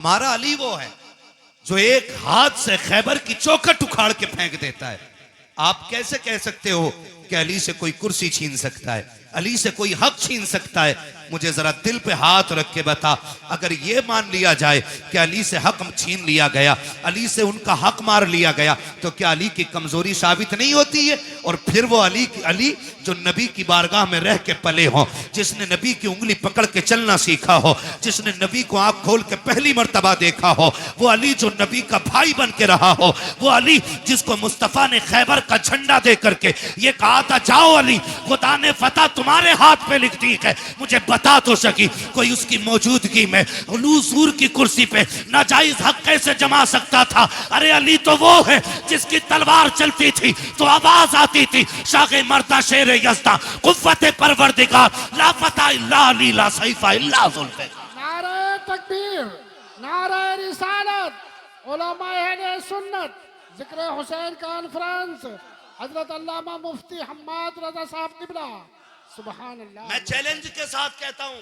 हमारा अली वो है जो एक हाथ से खैबर की चौखट उखाड़ के फेंक देता है। आप कैसे कह सकते हो कि अली से कोई कुर्सी छीन सकता है, अली से कोई हक छीन सकता है? मुझे जरा दिल पे हाथ रख के बता, अगर ये मान लिया जाए कि अली से हक छीन लिया गया, अली से उनका हक मार लिया गया, तो क्या अली की कमजोरी साबित नहीं होती है? और फिर वो अली जो नबी की बारगाह में रह के पले हो, जिसने नबी की उंगली पकड़ के चलना सीखा हो, जिसने नबी को आंख खोल के पहली मर्तबा देखा हो, वो अली जो नबी का भाई बन के रहा हो, वो अली जिसको मुस्तफा ने खैबर का झंडा दे करके ये कहा था, जाओ अली, खुदा ने फतह तुम्हारे हाथ पे लिख दी है। मुझे बता तो सकी कोई उसकी मौजूदगी में हुजूर की कुर्सी पे नाजायज हक कैसे जमा सकता था? अरे अली तो वो है जिसकी तलवार चलती थी तो आवाज आती थी, शागे मर्दा शेर यज़्दा कुव्वत परवरदिगार ला फता इल्ला अली ला सैफा इल्ला जुल्फ़िकार। नारे तकबीर, नारे रिसालत, उलमाए अहले सुन्नत, जिक्र हुसैन कॉन्फ्रेंस, हजरत अल्लामा मुफ्ती हम्माद रजा साहब किबला, सुभान अल्लाह। मैं चैलेंज के साथ कहता हूं,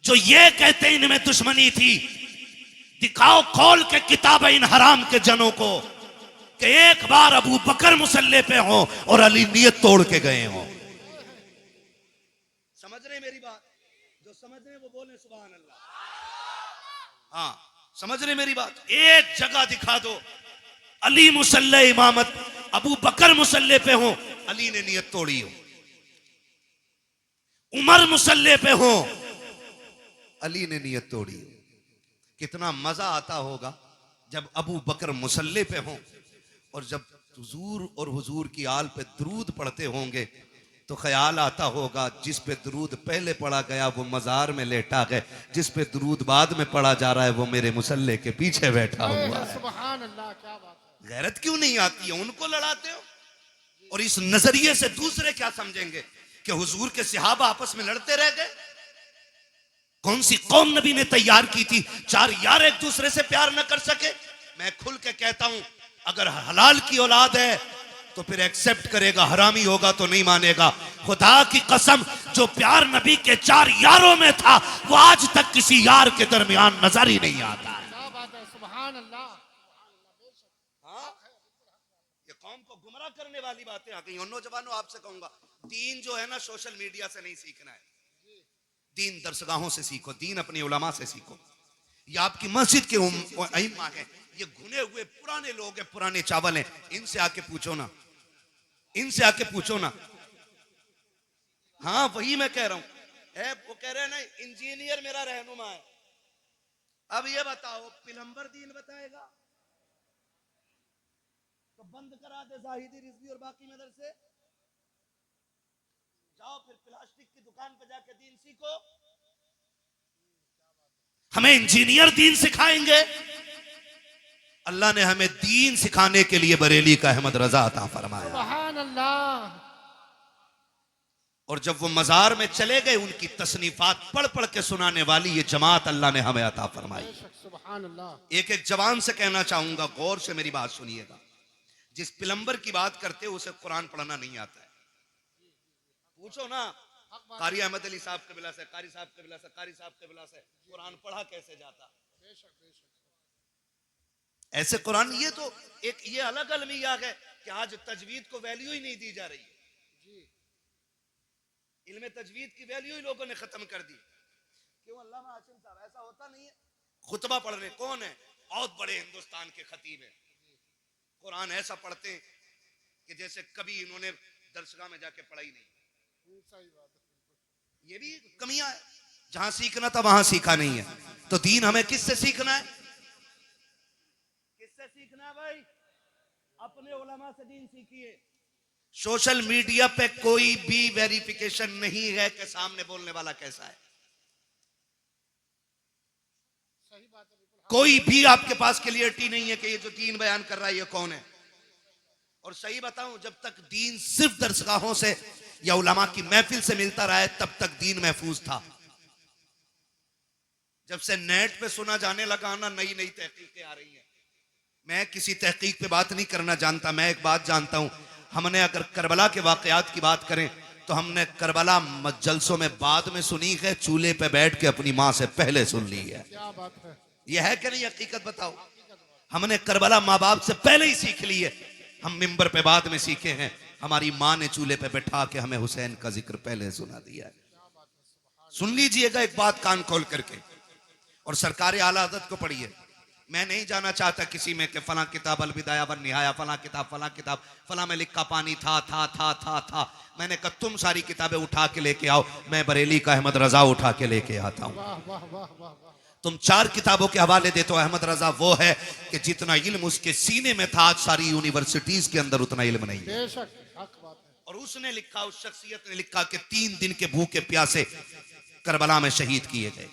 जो ये कहते हैं इनमें दुश्मनी थी, दिखाओ खोल के किताब इन हराम के जनों को कि एक बार अबू बकर मुसल्ले पे हो और अली नियत तोड़ के गए हो। समझ रहे मेरी बात? जो समझ रहे वो बोले सुभान अल्लाह। हाँ, समझ रहे मेरी बात? एक जगह दिखा दो अली मुसल्ले इमामत, अबू बकर मुसल्ले पे हो, अली ने नियत तोड़ी हो। उमर मुसल्ले पे हो, अली ने नियत तोड़ी हो। कितना मजा आता होगा जब अबू बकर मुसल्ले पे हो और जब हुजूर और हुजूर की आल पे दरूद पढ़ते होंगे तो ख्याल आता होगा जिस पे दरूद पहले पढ़ा गया वो मजार में लेटा है, जिस पे दरूद बाद में पढ़ा जा रहा है वो मेरे मुसल्ले के पीछे बैठा हुआ है। सुभान अल्लाह, क्या बात है। गैरत क्यों नहीं आती है? उनको लड़ाते हो। और इस नजरिए से दूसरे क्या समझेंगे कि हुजूर के सहाबा आपस में लड़ते रह गए? कौन सी कौम नबी ने तैयार की थी चार यार एक दूसरे से प्यार न कर सके? मैं खुल के कहता हूं, अगर हलाल की औलाद है तो फिर एक्सेप्ट करेगा, हरामी होगा तो नहीं मानेगा। खुदा की कसम, जो प्यार नबी के चार यारों में था वो आज तक किसी यार के दरमियान नजर ही नहीं आता। क्या बात है, सुभान अल्लाह। हाँ, ये कौम को गुमराह करने वाली बातें आ गई। और नौजवानों, आपसे कहूंगा, दीन जो है ना सोशल मीडिया से नहीं सीखना है, दीन दरसगाहों से सीखो, दीन अपनी उलमा से सीखो। ये आपकी मस्जिद के अइम्मा हैं, ये घुने हुए पुराने लोग हैं, पुराने चावल हैं, इनसे आके पूछो ना, इनसे आके पूछो ना। हाँ, वही मैं कह रहा हूं। वो कह रहे हैं ना इंजीनियर मेरा रहनुमा है। अब ये बताओ, पिलंबर दीन बताएगा तो बंद करा दे जाहिदी रिजवी और बाकी मदरसे, जाओ फिर प्लास्टिक की दुकान पे जाके दीन सीखो। हमें इंजीनियर दीन सिखाएंगे? अल्लाह ने हमें दीन सिखाने के लिए बरेली का अहमद रजा अता फरमाया। सुभान अल्लाह। और जब वो मजार में चले गए, उनकी तसनीफात पढ़ पढ़ के सुनाने वाली ये जमात अल्लाह ने हमें अता फरमाई। सुभान अल्लाह। एक एक जवान से कहना चाहूंगा, गौर से मेरी बात सुनिएगा। जिस पिलंबर की बात करते हो उसे कुरान पढ़ना नहीं आता है, पूछो ना कारी अहमद अली साहब कबिला से, कारी साहब कबिला से, कारी साहब कबिला से, कुरान पढ़ा कैसे जाता? ऐसे कुरान, ये तो एक ये अलग अलमिया है कि आज तजवीद को वैल्यू ही नहीं दी जा रही है। इल्मे तजवीद की वैल्यू ही लोगों ने खत्म कर दी। क्यों अल्लामा हाशिम साहब? ऐसा होता नहीं है। खुतबा पढ़ रहे कौन है? बहुत बड़े हिंदुस्तान के खतीब है, कुरान ऐसा पढ़ते हैं कि जैसे कभी इन्होंने दरसगाह में जाके पढ़ा ही नहीं। ये भी कमियां है, जहां सीखना था वहां सीखा नहीं है। तो दीन हमें किससे सीखना है? किससे सीखना है भाई? अपने उलमा से दीन सीखिए। सोशल मीडिया पे कोई भी वेरिफिकेशन नहीं है कि सामने बोलने वाला कैसा है। सही बात है। कोई भी आपके पास क्लियरिटी नहीं है कि ये जो दीन बयान कर रहा है ये कौन है। और सही बताऊं, जब तक दीन सिर्फ दरसगाहों से या उलमा की महफिल से मिलता रहा है तब तक दीन महफूज था। जब से नेट पे सुना जाने लगा ना, नई नई तहकीकें आ रही हैं। मैं किसी तहकीक पे बात नहीं करना जानता, मैं एक बात जानता हूं, हमने अगर करबला के वाकयात की बात करें तो हमने करबला जलसों में बाद में सुनी है, चूल्हे पे बैठ के अपनी माँ से पहले सुन ली है। क्या बात है। यह है कि नहीं? हकीकत बताओ। हमने करबला माँ बाप से पहले ही सीख ली है, हम मिंबर पे बाद में सीखे हैं। हमारी माँ ने चूल्हे पे बैठा के हमें हुसैन का जिक्र पहले सुना दिया है। सुन लीजिएगा एक बात कान खोल करके, और सरकार आला हज़रत को पढ़िए। मैं नहीं जाना चाहता किसी में कि फला किताब अलविदाया वन निहाया, फला किताब फला में लिखा पानी था। मैंने कहा तुम सारी किताबें उठा के लेके आओ, मैं बरेली का अहमद रजा उठा के लेके आता हूं। वाह वाह वाह वाह वाह। तुम 4 किताबों के हवाले देते हो। अहमद रजा वो है कि जितना इल्म उसके सीने में था, आज सारी यूनिवर्सिटीज के अंदर उतना इल्म नहीं है। बेशक हक बात है। और उसने लिखा, उस शख्सियत ने लिखा कि 3 दिन के भूखे प्यासे करबला में शहीद किए गए।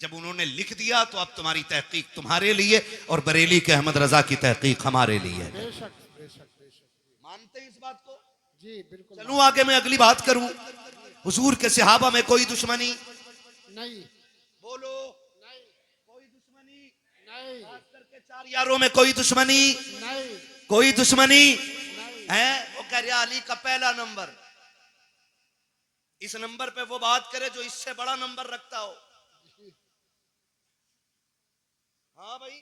जब उन्होंने लिख दिया तो अब तुम्हारी तहकीक तुम्हारे लिए और बरेली के अहमद रजा की तहकीक हमारे लिए है। बेशक बेशक बेशक। मानते हैं इस बात को? जी बिल्कुल। चलूं आगे, मैं अगली बात करूं। हुजूर के सहाबा में कोई दुश्मनी नहीं। बोलो, नहीं कोई दुश्मनी नहीं खास करके 4 यारों में कोई दुश्मनी नहीं कोई दुश्मनी नहीं। है। वो कह रहा अली का पहला नंबर, इस नंबर पे वो बात करे जो इससे बड़ा नंबर रखता हो। हाँ भाई,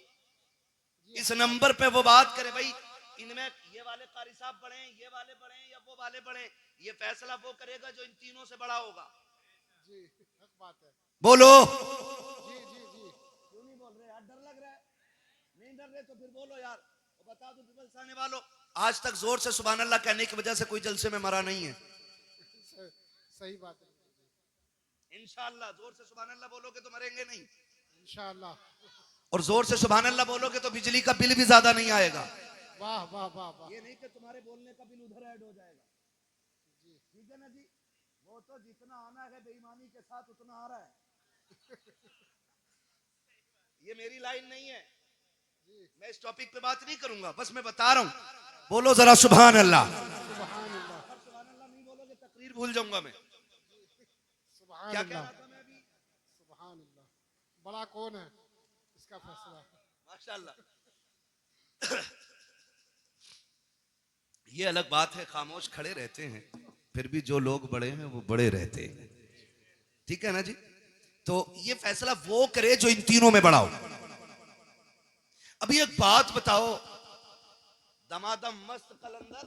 इस नंबर पे वो बात करे। भाई इनमें ये वाले कारी साहब बढ़े, ये वाले बढ़े या वो वाले बढ़े, ये फैसला वो करेगा जो इन तीनों से बड़ा होगा। जी हक बात है। बोलो। जी जी जी। क्यों नहीं बोल रहे यार? डर लग रहा है? नहीं डर रहे तो फिर बोलो यार। वो बता दो पीपल्स आने वालों, आज तक जोर से सुभान अल्लाह कहने की वजह से कोई जलसे में मरा नहीं है। सही बात है। इंशाअल्लाह जोर से सुभान अल्लाह बोलोगे तो मरेंगे नहीं। इंशाअल्लाह। और जोर से सुभान अल्लाह बोलोगे तो बिजली का बिल भी ज्यादा नहीं आएगा। वाह वाह वाह वाह। ये नहीं कि तुम्हारे बोलने का बिल उधर ऐड हो जाएगा। जी ठीक है ना जी? वो तो जितना आना है बेईमानी के साथ उतना आ रहा है। ये मेरी लाइन नहीं है, मैं इस टॉपिक पे बात नहीं करूंगा, बस मैं बता रहा हूं। बोलो जरा सुभान अल्लाह। सुभान अल्लाह। सुभान अल्लाह नहीं बोलोगे तकरीर भूल जाऊंगा मैं। सुभान क्या कह अल्लाह। रहा था मैं अभी? सुभान अल्लाह। बड़ा कौन है, इसका फैसला। माशाल्लाह। ये अलग बात है, खामोश खड़े रहते हैं, फिर भी जो लोग बड़े हैं वो बड़े रहते हैं। ठीक है ना जी? तो ये फैसला वो करे जो इन तीनों में बड़ा हो। अभी एक बात बताओ, दमादम मस्त कलंदर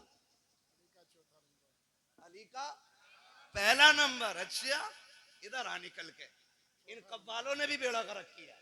अली का पहला नंबर। अच्छा इधर आ निकल के, इन कव्वालों ने भी बेड़ा गर्क किया।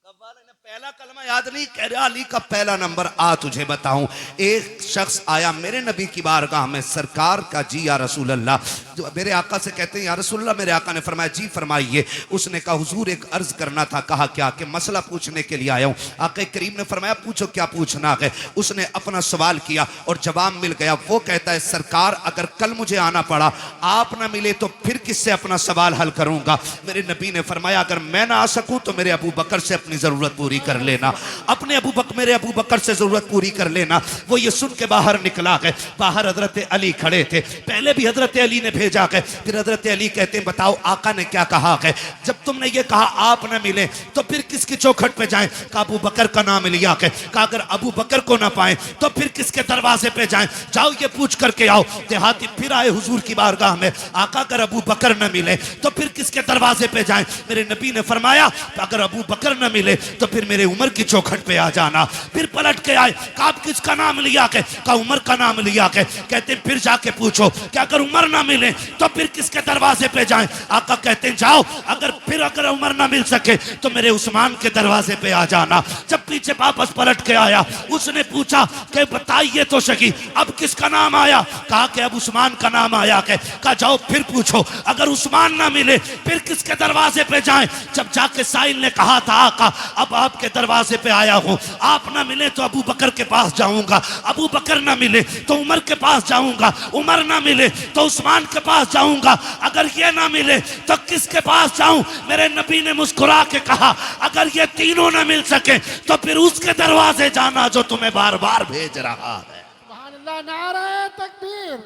कव्वाल ने पहला कलमा याद नहीं, कह रहा अली का पहला नंबर। आ तुझे बताऊं, एक शख्स आया मेरे नबी की बारगाह में, सरकार का जी या रसूल अल्लाह, जो मेरे आका से कहते हैं या रसूल अल्लाह। मेरे आका ने फरमाया जी फरमाइए। उसने कहा हुजूर एक अर्ज करना था। कहा क्या? कि मसला पूछने के लिए आया हूं। आका करीम ने फरमाया पूछो क्या पूछना है। उसने अपना सवाल किया और जवाब मिल गया। वो कहता है सरकार अगर कल मुझे आना पड़ा, आप ना मिले तो फिर किससे अपना सवाल हल करूंगा? मेरे नबी ने फरमाया अगर मैं ना आ सकूं तो मेरे अबू बकर से अपनी जरूरत पूरी कर लेना। अपने मेरे अबू बकर से जरूरत पूरी कर लेना। वो ये सुन के बाहर निकला गए। बाहर हजरत अली खड़े थे। पहले भी हजरत अली ने भेजा गए, फिर हजरत अली कहते हैं बताओ आका ने क्या कहा है? जब तुमने ये कहा आप न मिले तो फिर किसकी चौखट पे जाएं? कहा अबू बकर का नाम लिया के। कहा अगर अबू बकर को ना पाए तो फिर किसके दरवाजे पे जाएं? जाओ ये पूछ करके आओ। देहाती फिर आए हुजूर की बारगाह में। आका अगर अबू बकर न मिले तो फिर किसके दरवाजे पे जाएं? मेरे नबी ने फरमाया अगर अबू बकर न मिले तो फिर मेरे उमर की चौखट पे आ जाना। फिर पलट के आए। कहा आप किसका नाम लिया के? कहा उमर का नाम लिया के। कहते फिर जाके पूछो कि अगर उमर ना मिले तो फिर किसके दरवाजे पे जाएं? आका कहते हैं जाओ अगर उमर ना मिल सके तो मेरे उस्मान के दरवाजे पे आ जाना। जब पीछे वापस पलट के आया, उसने पूछा कि बताइए तो सही अब किसका नाम आया? कहा कि अब उस्मान का नाम आया के। कहा जाओ फिर पूछो अगर उस्मान ना मिले फिर किसके दरवाजे पे जाएं? जब जाके साइल ने कहा था आका अब आपके दरवाजे पे आया हूं, आप ना मिले तो अबू बकर के पास जाऊंगा, अबू बकर ना मिले तो उमर के पास जाऊंगा, उमर ना मिले तो उस्मान के पास जाऊंगा, अगर ये ना मिले तो किसके पास जाऊं? मेरे नबी ने मुस्कुरा के कहा अगर ये तीनों ना मिल सके तो फिर उसके दरवाजे जाना जो तुम्हें बार बार भेज रहा है। सुभान अल्लाह। नारे तकबीर,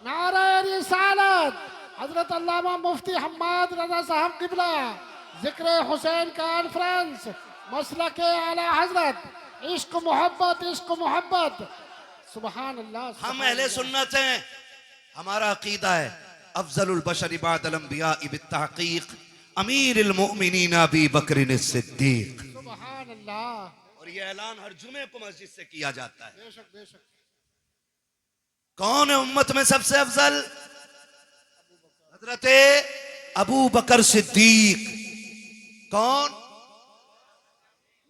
नारे रिसालत। हजरत अल्लामा मुफ्ती हम्माद रजा साहब किबला जिक्र हुसैन कॉन्फ्रेंस मसलक आला हजरत इश्क मोहब्बत। सुभान अल्लाह। हम अहले सुन्नत हैं, हमारा अकीदा है अफजलुल बशर बादल अंबिया बित्तहकीक अमीरुल मोमिनीन अबी बकर सिद्दीक। सुभान अल्लाह। और ये ऐलान हर जुमे को मस्जिद से किया जाता है। बेशक बेशक। कौन है उम्मत में सबसे अफजल? हजरत अबू बकर सिद्दीक। कौन?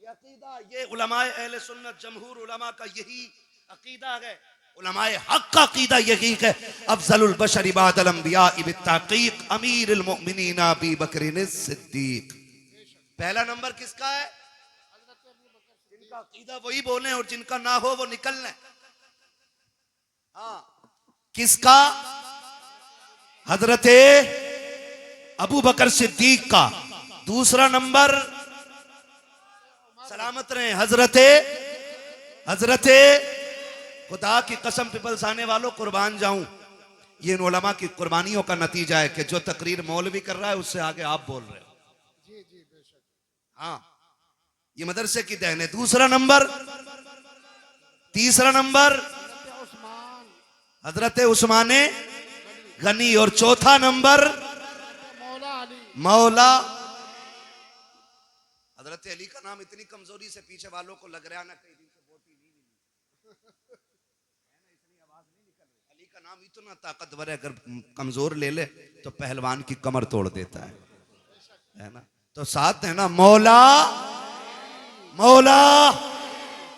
ये अकीदा, ये उलमाए अहले सुन्नत जमहूर उलमा का यही अकीदा है। उलमाए हक का अकीदा यही है। अफजलुल बशर इबादल अंबिया बित्तहकीक अमीरुल मोमिनीन अबी बकर सिद्दीक। पहला नंबर किसका है? जिनका अकीदा वही बोले और जिनका ना हो वो निकल लें। हाँ, किसका? हजरत अबू बकर सिद्दीक का। दूसरा नंबर, सलामत रहे, हजरत खुदा की कसम पिपल्स आने वालों कुर्बान जाऊं, ये इन उलमा की कुर्बानियों का नतीजा है कि जो तकरीर मौलवी कर रहा है उससे आगे आप बोल रहे हो। जी जी बेशक। हाँ, ये मदरसे की देन है। दूसरा नंबर, तीसरा नंबर उस्मान हजरत उस्मान गनी। और चौथा नंबर मौला अली। मौला। हजरत अली का नाम इतनी कमजोरी से पीछे वालों को लग रहा है ना, कई दिन से वोट ही नहीं मिली, इतनी आवाज नहीं निकल रही। अली का नाम इतना ताकतवर है, अगर कमजोर ले ले तो पहलवान की कमर तोड़ देता है ना। तो साथ है ना, मौला मौला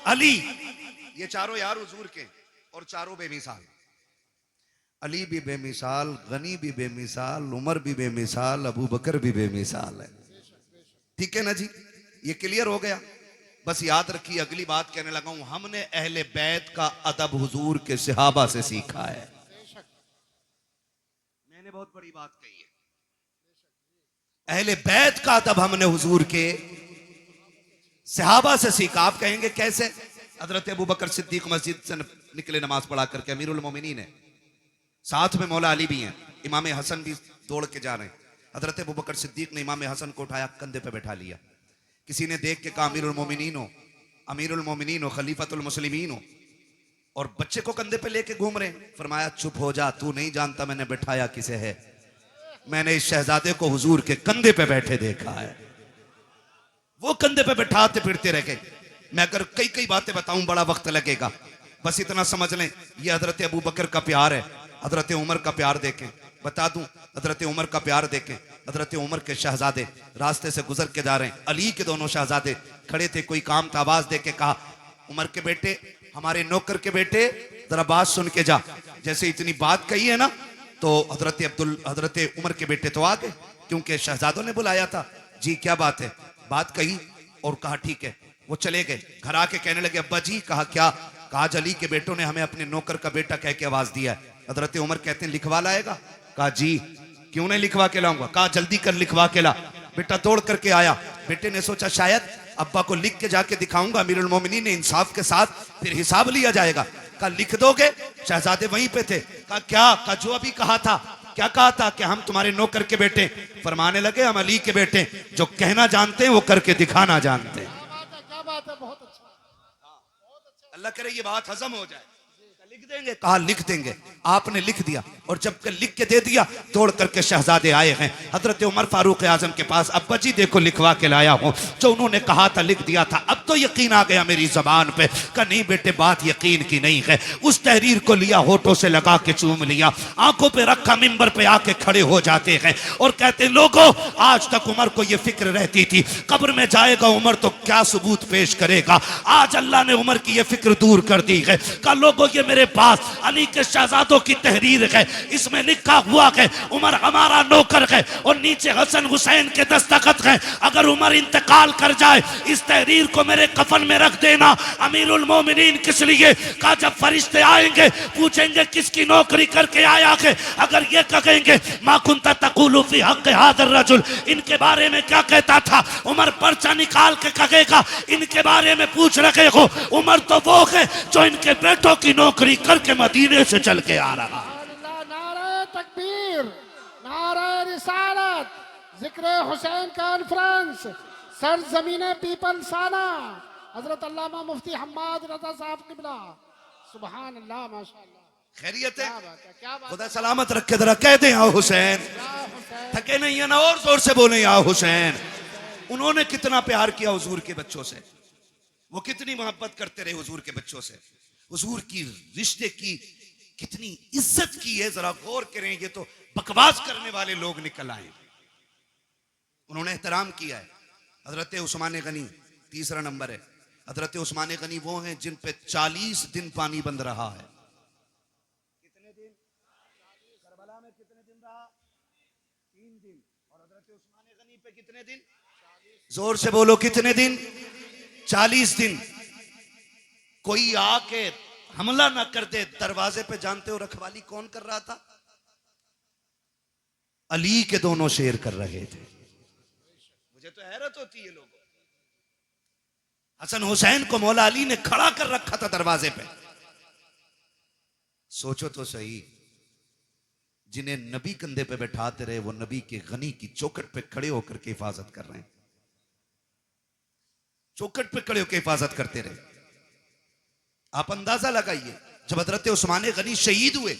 अली। ये चारों यार हुजूर के, और चारों बेमिसाल। अली भी बेमिसाल, गनी भी बेमिसाल, उमर भी बेमिसाल, अबू बकर भी बेमिसाल है। ठीक है ना जी, ये क्लियर हो गया। बस याद रखिए, अगली बात कहने लगा हूं, हमने अहले बैत का अदब हुजूर के सहाबा से सीखा है। मैंने बहुत बड़ी बात कही है, अहले बैत का अदब हमने हुजूर के सहाबा से सीखा। आप कहेंगे कैसे? हजरत अबू बकर सिद्दीक मस्जिद से निकले नमाज पढ़ा करके, अमीरुल मोमिनीन है, साथ में मौला अली भी हैं, इमाम हसन भी दौड़ के जा रहे हैं। हजरत अबू बकर सिद्दीक ने इमाम हसन को उठाया, कंधे पे बैठा लिया। किसी ने देख के कहा अमीरुल मोमिनीन हो, खलीफतुल मुस्लिमीन हो, और बच्चे को कंधे पे लेके घूम रहे हैं। फरमाया चुप हो जा, तू नहीं जानता मैंने बैठाया किसे है। मैंने इस शहजादे को हुजूर के कंधे पे बैठे देखा है। वो कंधे पे बैठाते फिरते रह गए। मैं अगर कई कई बातें बताऊं बड़ा वक्त लगेगा, बस इतना समझ लें, ये हजरत अबू बकर का प्यार है। हजरत उमर का प्यार देखें, बता दूं, हजरत उमर का प्यार देखें। हजरत उमर के शहजादे रास्ते से गुजर के जा रहे हैं, अली के दोनों शहजादे खड़े थे, कोई काम था, आवाज दे के कहा उमर के बेटे, हमारे नौकर के बेटे, जरा बात सुन के जा। जैसे इतनी बात कही है ना, तो हजरत उमर के बेटे तो आ गए, क्योंकि शहजादों ने बुलाया था। जी क्या बात है? बात कही और कहा ठीक है। वो चले गए, घर आके कहने लगे अब्बा जी। कहा क्या? कहा आज अली के बेटों ने हमें अपने नौकर का बेटा कह के आवाज दिया है। हजरत उमर कहते हैं लिखवा लाएगा? कहा जी। क्यों नहीं लिखवा के लाऊंगा? कहा जल्दी कर लिखवा के ला। बेटा दौड़ करके आया। बेटे ने सोचा शायद अब्बा को लिख के जाके दिखाऊंगा, अमीरुल मोमिनीन ने इंसाफ के साथ फिर हिसाब लिया जाएगा। कहा लिख दोगे? शहजादे वहीं पे थे। कहा क्या? कहा जो अभी कहा था। क्या कहा था? कि हम तुम्हारे नौकर के बेटे। फरमाने लगे हम अली के बेटे, जो कहना जानते हैं वो करके दिखाना जानते हैं। क्या बात है, बहुत अच्छा। अल्लाह करे ये बात हजम हो जाए। लिख देंगे? कहा लिख देंगे। आपने लिख दिया, और जब के लिख के दे दिया, दौड़ करके शहजादे आए हैं हजरत उमर फारूक आजम के पास। अब्बा जी देखो लिखवा के लाया हूं, जो उन्होंने कहा था लिख दिया था। अब तो यकीन आ गया मेरी जबान पे। कहा नहीं बेटे, बात यकीन की नहीं है। उस तहरीर को लिया, होठों से लगा के चूम लिया, आंखों पे रखा, मिंबर पे आके खड़े हो जाते हैं और कहते लोगों, आज तक उमर को यह फिक्र रहती थी कब्र में जाएगा उमर तो क्या सबूत पेश करेगा। आज अल्लाह ने उमर की यह फिक्र दूर कर दी है। कहा लोगों, ये मेरे पास अली के शहजादों की तहरीर है, इसमें लिखा हुआ है उमर हमारा नौकर है, और नीचे हसन हुसैन के दस्तखत हैं। अगर उमर इंतकाल कर जाए, इस तहरीर को मेरे कफन में रख देना। अमीरुल मोमिनीन किस लिए? कहा जब फरिश्ते आएंगे पूछेंगे किसकी नौकरी करके आया है, अगर ये कहेंगे मा कुंता तक़ूलु फी हक़्क़ि हाज़ा रजुल, इनके बारे में क्या कहता था, उमर पर्चा निकाल के कहेगा इनके बारे में पूछ रहे हो। उमर तो वो है जो इनके बेटों की नौकरी करके मदीने से चल के आ रहा। नारे तकबीर, नारे रिसालत, जिक्र हुसैन कॉन्फ्रेंस, सरजमीने पीपल साना, हजरत अल्लामा मुफ्ती हम्माद रजा साहब किबला। सुभान अल्लाह, माशाअल्लाह। खैरियत है? क्या बात है, क्या बात खुदा सलामत रखे, जरा कह दे या हुसैन। है। या हुसैन, थके नहीं है ना, और जोर से बोले या हुसैन। उन्होंने कितना प्यार किया हुजूर के बच्चों से, वो कितनी मोहब्बत करते रहे हुजूर के बच्चों से, हुजूर की रिश्ते की कितनी इज्जत की है, जरा गौर करें। ये तो बकवास करने वाले लोग निकल आए। उन्होंने एहतराम किया है। हजरत उस्मान गनी तीसरा नंबर है। हजरत उस्मान गनी वो हैं जिन पे 40 दिन पानी बंद रहा है। कितने दिन? करबला में कितने दिन रहा? 3 दिन। और हजरत उस्मान गनी पे कितने दिन? जोर से बोलो, कितने दिन? 40 दिन। कोई आके हमला ना कर दे दरवाजे पे, जानते हो रखवाली कौन कर रहा था? अली के दोनों शेर कर रहे थे। मुझे तो हैरत होती है लोगों। हसन हुसैन को मौला अली ने खड़ा कर रखा था दरवाजे पे। सोचो तो सही, जिन्हें नबी कंधे पे बैठाते रहे, वो नबी के गनी की चौखट पे खड़े होकर के हिफाजत कर रहे हैं। चौखट पे खड़े होकर हिफाजत करते रहे। आप अंदाजा लगाइए, जब हजरत उस्मान गनी शहीद हुए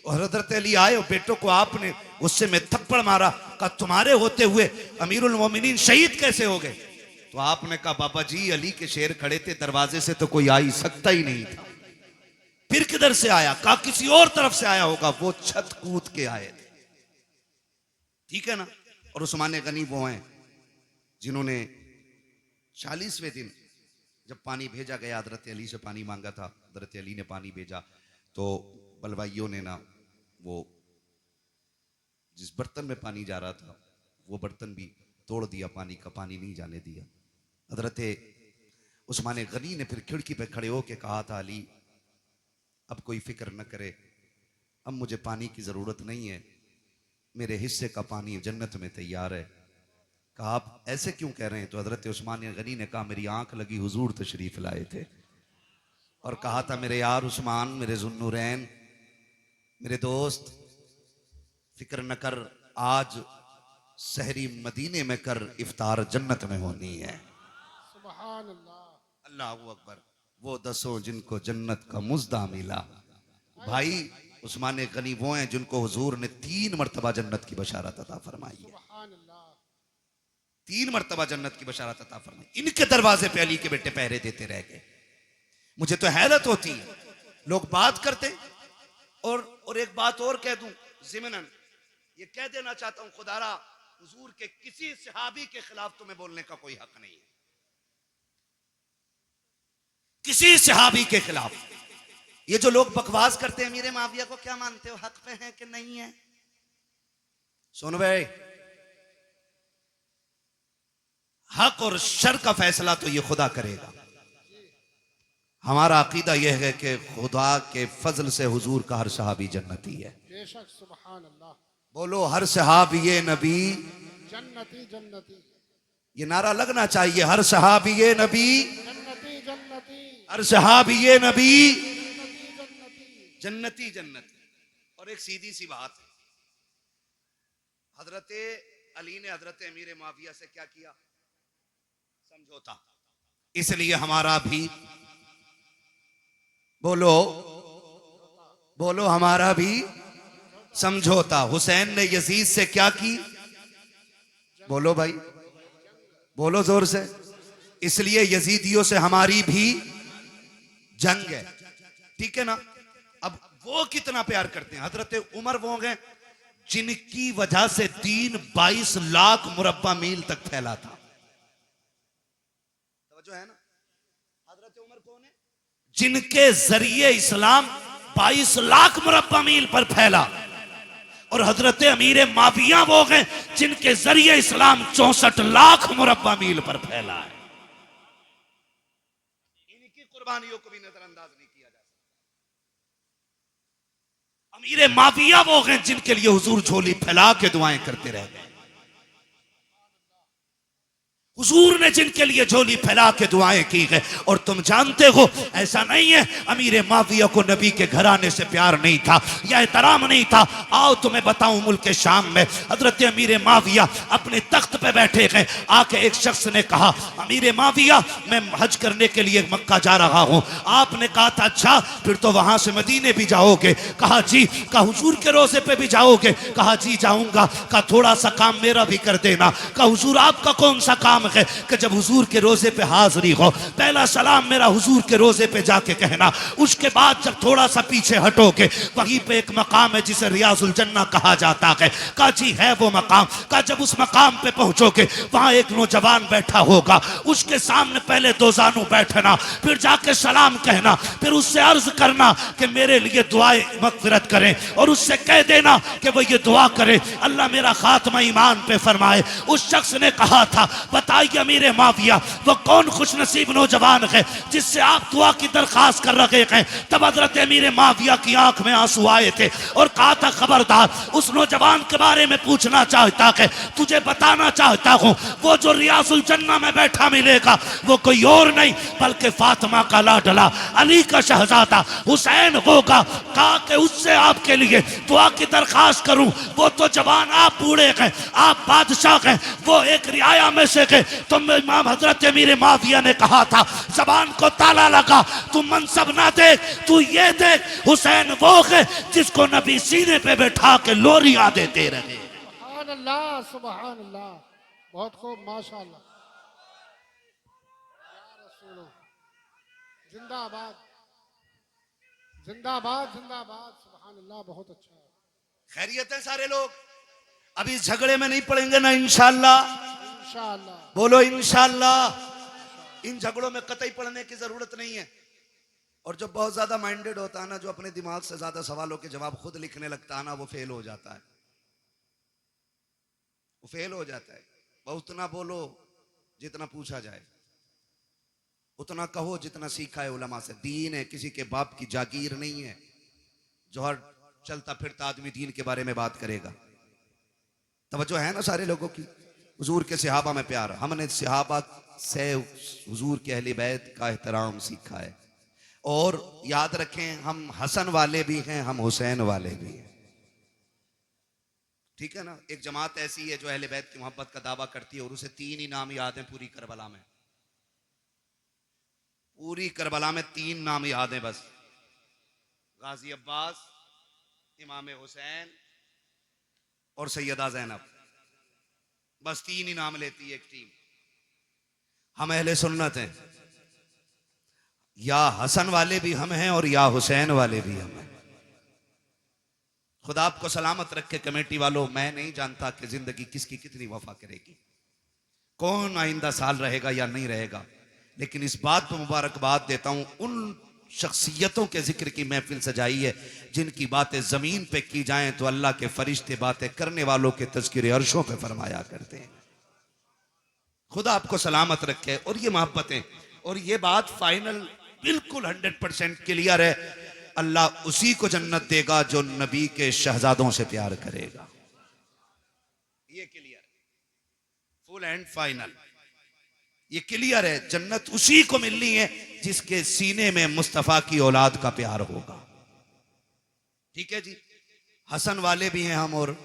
और हजरत अली आए और बेटों को आपने उससे में थप्पड़ मारा, कहा तुम्हारे होते हुए अमीरुल मोमिनीन शहीद कैसे हो गए? तो आपने कहा बाबा जी, अली के शेर खड़े थे, दरवाजे से तो कोई आ ही सकता ही नहीं था। फिर किधर से आया? कहा किसी और तरफ से आया होगा, वो छत कूद के आए थे। ठीक है ना? और उस्मान गनी वो हैं जिन्होंने 40वें दिन जब पानी भेजा गया, हजरत अली से पानी मांगा था, हजरत अली ने पानी भेजा, तो बलवाइयों ने ना वो जिस बर्तन में पानी जा रहा था वो बर्तन भी तोड़ दिया, पानी का पानी नहीं जाने दिया। हजरत उस्मान गनी ने फिर खिड़की पे खड़े होके कहा था, अली अब कोई फिक्र न करे, अब मुझे पानी की जरूरत नहीं है, मेरे हिस्से का पानी जन्नत में तैयार है। कहा आप ऐसे क्यों कह रहे हैं? तो हजरत उस्मान गनी ने कहा, मेरी आंख लगी, हुजूर तशरीफ लाए थे और कहा था, मेरे यार उस्मान, मेरे जुन्नूरैन, मेरे दोस्त, फिक्र न कर, आज सहरी मदीने में कर, इफ्तार जन्नत में होनी है। सुभान अल्लाह, अल्लाहू अकबर। वो 10 जिनको जन्नत का मुज्दा मिला। भाई उस्मान गनी वो हैं जिनको हुजूर ने 3 मरतबा जन्नत की बशारत अता फरमाई है। सुभान अल्लाह। 3 मरतबा जन्नत की बशारत अता फरमाई। इनके दरवाजे पे अली के बेटे पहरे देते रह गए। मुझे तो हैरत होती है, लोग बात करते। और एक बात और कह दूं ज़िमनन, ये कह देना चाहता हूं, खुदारा हुजूर के किसी सहाबी के खिलाफ तुम्हें बोलने का कोई हक नहीं है, किसी सहाबी के खिलाफ। ये जो लोग बकवास करते हैं, अमीर माविया को क्या मानते हो, हक पे है कि नहीं है? सुन भाई, हक और शर का फैसला तो ये खुदा करेगा। हमारा अकीदा यह है कि खुदा के फजल से हुजूर का हर सहाबी जन्नती है। बेशक, सुभान अल्लाह। बोलो, हर सहाबी नबी जन्नती जन्नती, ये नारा लगना चाहिए, हर सहाबी नबी, जन्नती जन्नती, हर सहाबी नबी, जन्नती जन्नती। जन्नती जन्नती। और एक सीधी सी बात, हजरत अली ने हजरत अमीर माविया से क्या किया? समझौता। इसलिए हमारा भी, बोलो बोलो, हमारा भी समझौता। हुसैन ने यजीद से क्या की? बोलो भाई, बोलो जोर से। इसलिए यजीदियों से हमारी भी जंग है। ठीक है ना? अब वो कितना प्यार करते हैं। हजरत उमर वो गए जिनकी वजह से दीन 22 लाख मुरब्बा मील तक फैला था। जो है ना, हजरत उमर कौन है? जिनके जरिए इस्लाम 22 लाख मुरब्बा मील पर फैला। और हजरत अमीर माविया वो गए जिनके जरिए इस्लाम 64 लाख मुरब्बा मील पर फैला है। इनकी कुर्बानियों को भी नजरअंदाज नहीं किया जा सकता। अमीर माविया वो गए जिनके लिए हुजूर झोली फैला के दुआएं करते रह गए। हुजूर ने जिनके लिए झोली फैला के दुआएं की है। और तुम जानते हो ऐसा नहीं है अमीर माविया को नबी के घराने से प्यार नहीं था या एहतराम नहीं था। आओ तुम्हें बताऊं, मुल्क शाम में हजरत अमीर माविया अपने तख्त पे बैठे हैं। आके एक शख्स ने कहा, अमीर माविया मैं हज करने के लिए मक्का जा रहा हूं। आपने कहा था अच्छा फिर तो वहां से मदीने भी जाओगे? कहा जी। कहा हुजूर के रोजे पे भी जाओगे? कहा जी जाऊंगा। कहा थोड़ा सा काम मेरा भी कर देना। कहा हुजूर आपका कौन सा काम है? कि जब हुजूर के रोजे पे हाजिरी हो पहला सलाम मेरा हुजूर के रोजे पे जाके कहना। उसके बाद जब थोड़ा सा पीछे हटोगे वहीं पे एक मकाम है जिसे रियाजुल जन्ना कहा जाता है। कहा जी है वो मकाम। कहा जब उस मकाम पे पहुंचोगे वहां एक नौजवान बैठा होगा, उसके सामने पहले दो जानू बैठना, फिर जाके सलाम कहना, फिर उससे अर्ज करना कि मेरे लिए दुआए मगफिरत करें और उससे कह देना कि वो ये दुआ करे अल्लाह मेरा खात्मा ईमान पे फरमाए। उस शख्स ने कहा था बताइए अमीर माविया वो कौन खुश नसीब नौजवान है जिससे आप दुआ की दरखास्त कर रहे हैं। तब हजरत अमीर माविया की आंख में आंसू आए थे और कहा था खबरदार उस नौजवान के बारे में पूछना चाहता है, तुझे बताना चाहता हूं वो जो रियाजुल जन्ना में बैठा मिलेगा वो कोई और नहीं बल्कि फातिमा का लाडला अली का शहजादा हुसैन होगा। कहा कि उससे आपके लिए दुआ की दरखास्त करूं, वो तो जवान आप बूढ़े हैं, आप बादशाह हैं, वो एक रियाया में से के। तो इमाम हजरत अमीर माविया ने कहा था जबान को ताला लगा, तू मनसब ना देख, तू ये देख हुसैन वो है जिसको नबी सीने पे बैठा के लोरियां देते रहे। सुभान अल्लाह, सुभान अल्लाह, बहुत खूब, माशाअल्लाह। या रसूलो, जिंदाबाद जिंदाबाद जिंदाबाद, सुभान अल्लाह, बहुत अच्छा है। खैरियत है सारे लोग? अभी इस झगड़े में नहीं पड़ेंगे ना इंशाअल्लाह? इंशाअल्लाह। बोलो इंशाअल्लाह। इन झगड़ों में कतई पड़ने की जरूरत नहीं है। और जो बहुत ज्यादा माइंडेड होता है ना, जो अपने दिमाग से ज्यादा सवालों के जवाब खुद लिखने लगता है ना, वो फेल हो जाता है, वो फेल हो जाता है। बहुत उतना बोलो जितना पूछा जाए, उतना कहो जितना सीखा है उलमा से। दीन है, किसी के बाप की जागीर नहीं है जो हर चलता फिरता आदमी दीन के बारे में बात करेगा। तवज्जो है ना सारे लोगों की? हुजूर के सहाबा में प्यार, हमने सहाबा से हुजूर के अहले बैत का एहतराम सीखा है। और याद रखें हम हसन वाले भी हैं, हम हुसैन वाले भी हैं, ठीक है ना। एक जमात ऐसी है जो अहले बैत की मोहब्बत का दावा करती है और उसे तीन ही नाम याद हैं पूरी करबला में। पूरी करबला में तीन नाम याद हैं बस, गाजी अब्बास, इमाम हुसैन और सैयदा ज़ैनब। बस तीन ही नाम लेती है एक टीम। हम अहले सुन्नत हैं, या हसन वाले भी हम हैं और या हुसैन वाले भी हम हैं। खुदा आपको सलामत रखे कमेटी वालों। मैं नहीं जानता कि जिंदगी किसकी कितनी वफा करेगी, कौन आइंदा साल रहेगा या नहीं रहेगा, लेकिन इस बात पर मुबारकबाद देता हूं उन शख्सियतों के जिक्र की महफिल सजाई है जिनकी बातें जमीन पे की जाएं तो अल्लाह के फरिश्ते बातें करने वालों के तज़किरे अर्शों पे फरमाया करते हैं। खुदा आपको सलामत रखे। और ये मोहब्बतें और ये बात फाइनल बिल्कुल 100% क्लियर है, अल्लाह उसी को जन्नत देगा जो नबी के शहजादों से प्यार करेगा। ये क्लियर, फुल एंड फाइनल, ये क्लियर है। जन्नत उसी को मिलनी है जिसके सीने में मुस्तफा की औलाद का प्यार होगा। ठीक है जी। हसन वाले भी हैं हम, और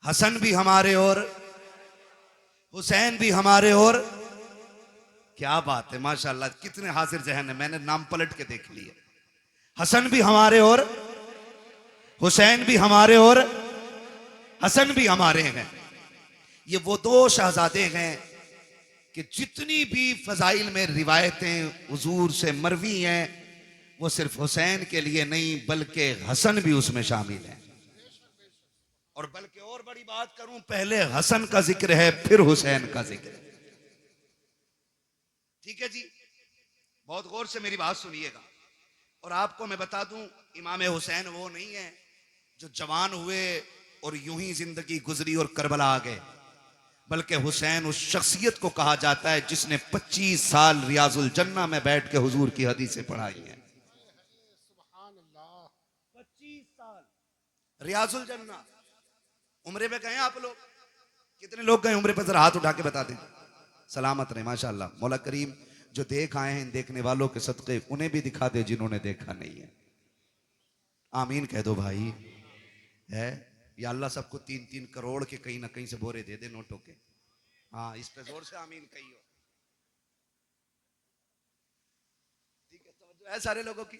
हसन भी हमारे और हुसैन भी हमारे। और क्या बात है माशाल्लाह, कितने हाजिर जहन है, मैंने नाम पलट के देख लिए। हसन भी हमारे और हुसैन भी हमारे और हसन भी हमारे हैं। ये वो दो शहजादे हैं कि जितनी भी फजाइल में रिवायतें हुजूर से मरवी हैं वो सिर्फ हुसैन के लिए नहीं बल्कि हसन भी उसमें शामिल है। और बल्कि और बड़ी बात करूं, पहले हसन का जिक्र है फिर हुसैन का जिक्र है। ठीक है जी, बहुत गौर से मेरी बात सुनिएगा। और आपको मैं बता दूं, इमाम हुसैन वो नहीं है जो जवान हुए और यूं ही जिंदगी गुजरी और करबला आ गए, बल्कि हुसैन उस शख्सियत को कहा जाता है जिसने 25 साल रियाजुल जन्ना में बैठ के हुजूर की हदीसें पढ़ाई हैं। 25 साल रियाजुल जन्ना। उम्रे में गए आप लोग? कितने लोग गए उम्रे पर, जरा हाथ उठा के बता दें। सलामत रहे माशाअल्लाह। मौला करीम जो देख आए हैं इन देखने वालों के सदक़े उन्हें भी दिखा दे जिन्होंने देखा नहीं है। आमीन कह दो भाई। है या अल्लाह सबको 3-3 करोड़ के कहीं ना कहीं से बोरे दे दे नोटों के। हाँ इस पे जोर से आमीन कहियो। ठीक है, तवज्जो है सारे लोगों की।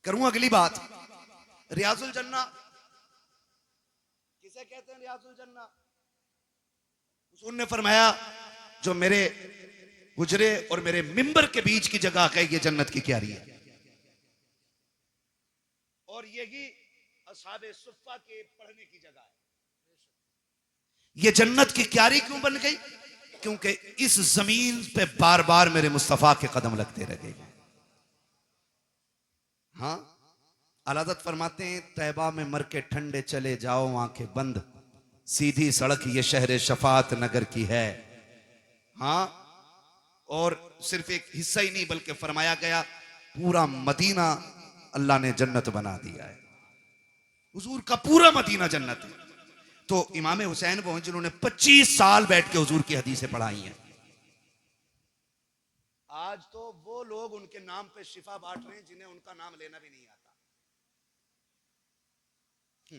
करूं अगली बात। रियाजुल जन्ना किसे कहते हैं? रियाजुल जन्ना हुजूर ने फरमाया जो मेरे गुजरे और मेरे मिंबर के बीच की जगह है ये जन्नत की क्यारी है। और यही असहाबे सुफ्फा के पढ़ने की जगह है। ये जन्नत की क्यारी क्यों बन गई? क्योंकि इस जमीन पे बार बार मेरे मुस्तफा के कदम लगते रहे। हाँ अलादत फरमाते हैं तैबा में मर के ठंडे चले जाओ आंखें बंद, सीधी सड़क ये शहर शफात नगर की है। हाँ और सिर्फ एक हिस्सा ही नहीं बल्कि फरमाया गया पूरा मदीना अल्लाह ने जन्नत बना दिया है। हुजूर का पूरा मदीना जन्नत है। तो इमाम हुसैन वो हैं जिन्होंने 25 साल बैठ के हुजूर की हदीसें पढ़ाई हैं। आज तो वो लोग उनके नाम पे शिफा बांट रहे हैं जिन्हें उनका नाम लेना भी नहीं आता।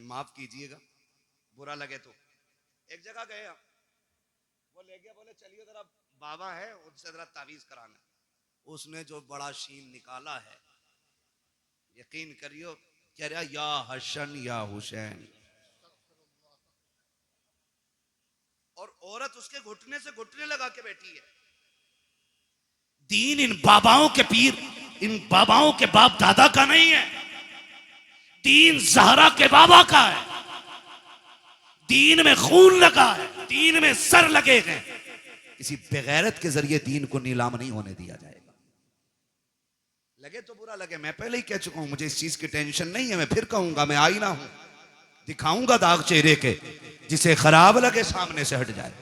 माफ कीजिएगा बुरा लगे तो। एक जगह गए हम, वो ले गया, बोले चलिए जरा बाबा है उनसे जरा तावीज कराना। उसने जो बड़ा शीन निकाला है यकीन करियो, कह रहा या हसन या हुसैन। और औरत उसके घुटने से घुटने लगा के बैठी है। दीन इन बाबाओं के पीर, इन बाबाओं के बाप दादा का नहीं है। दीन ज़हरा के बाबा का है। दीन में खून लगा है, दीन में सर लगे हैं। किसी बेगैरत के जरिए दीन को नीलाम नहीं होने दिया जाएगा। लगे तो बुरा लगे, मैं पहले ही कह चुका हूं मुझे इस चीज की टेंशन नहीं है। मैं फिर कहूंगा मैं आईना हूं, दिखाऊंगा दाग चेहरे के, जिसे खराब लगे सामने से हट जाए।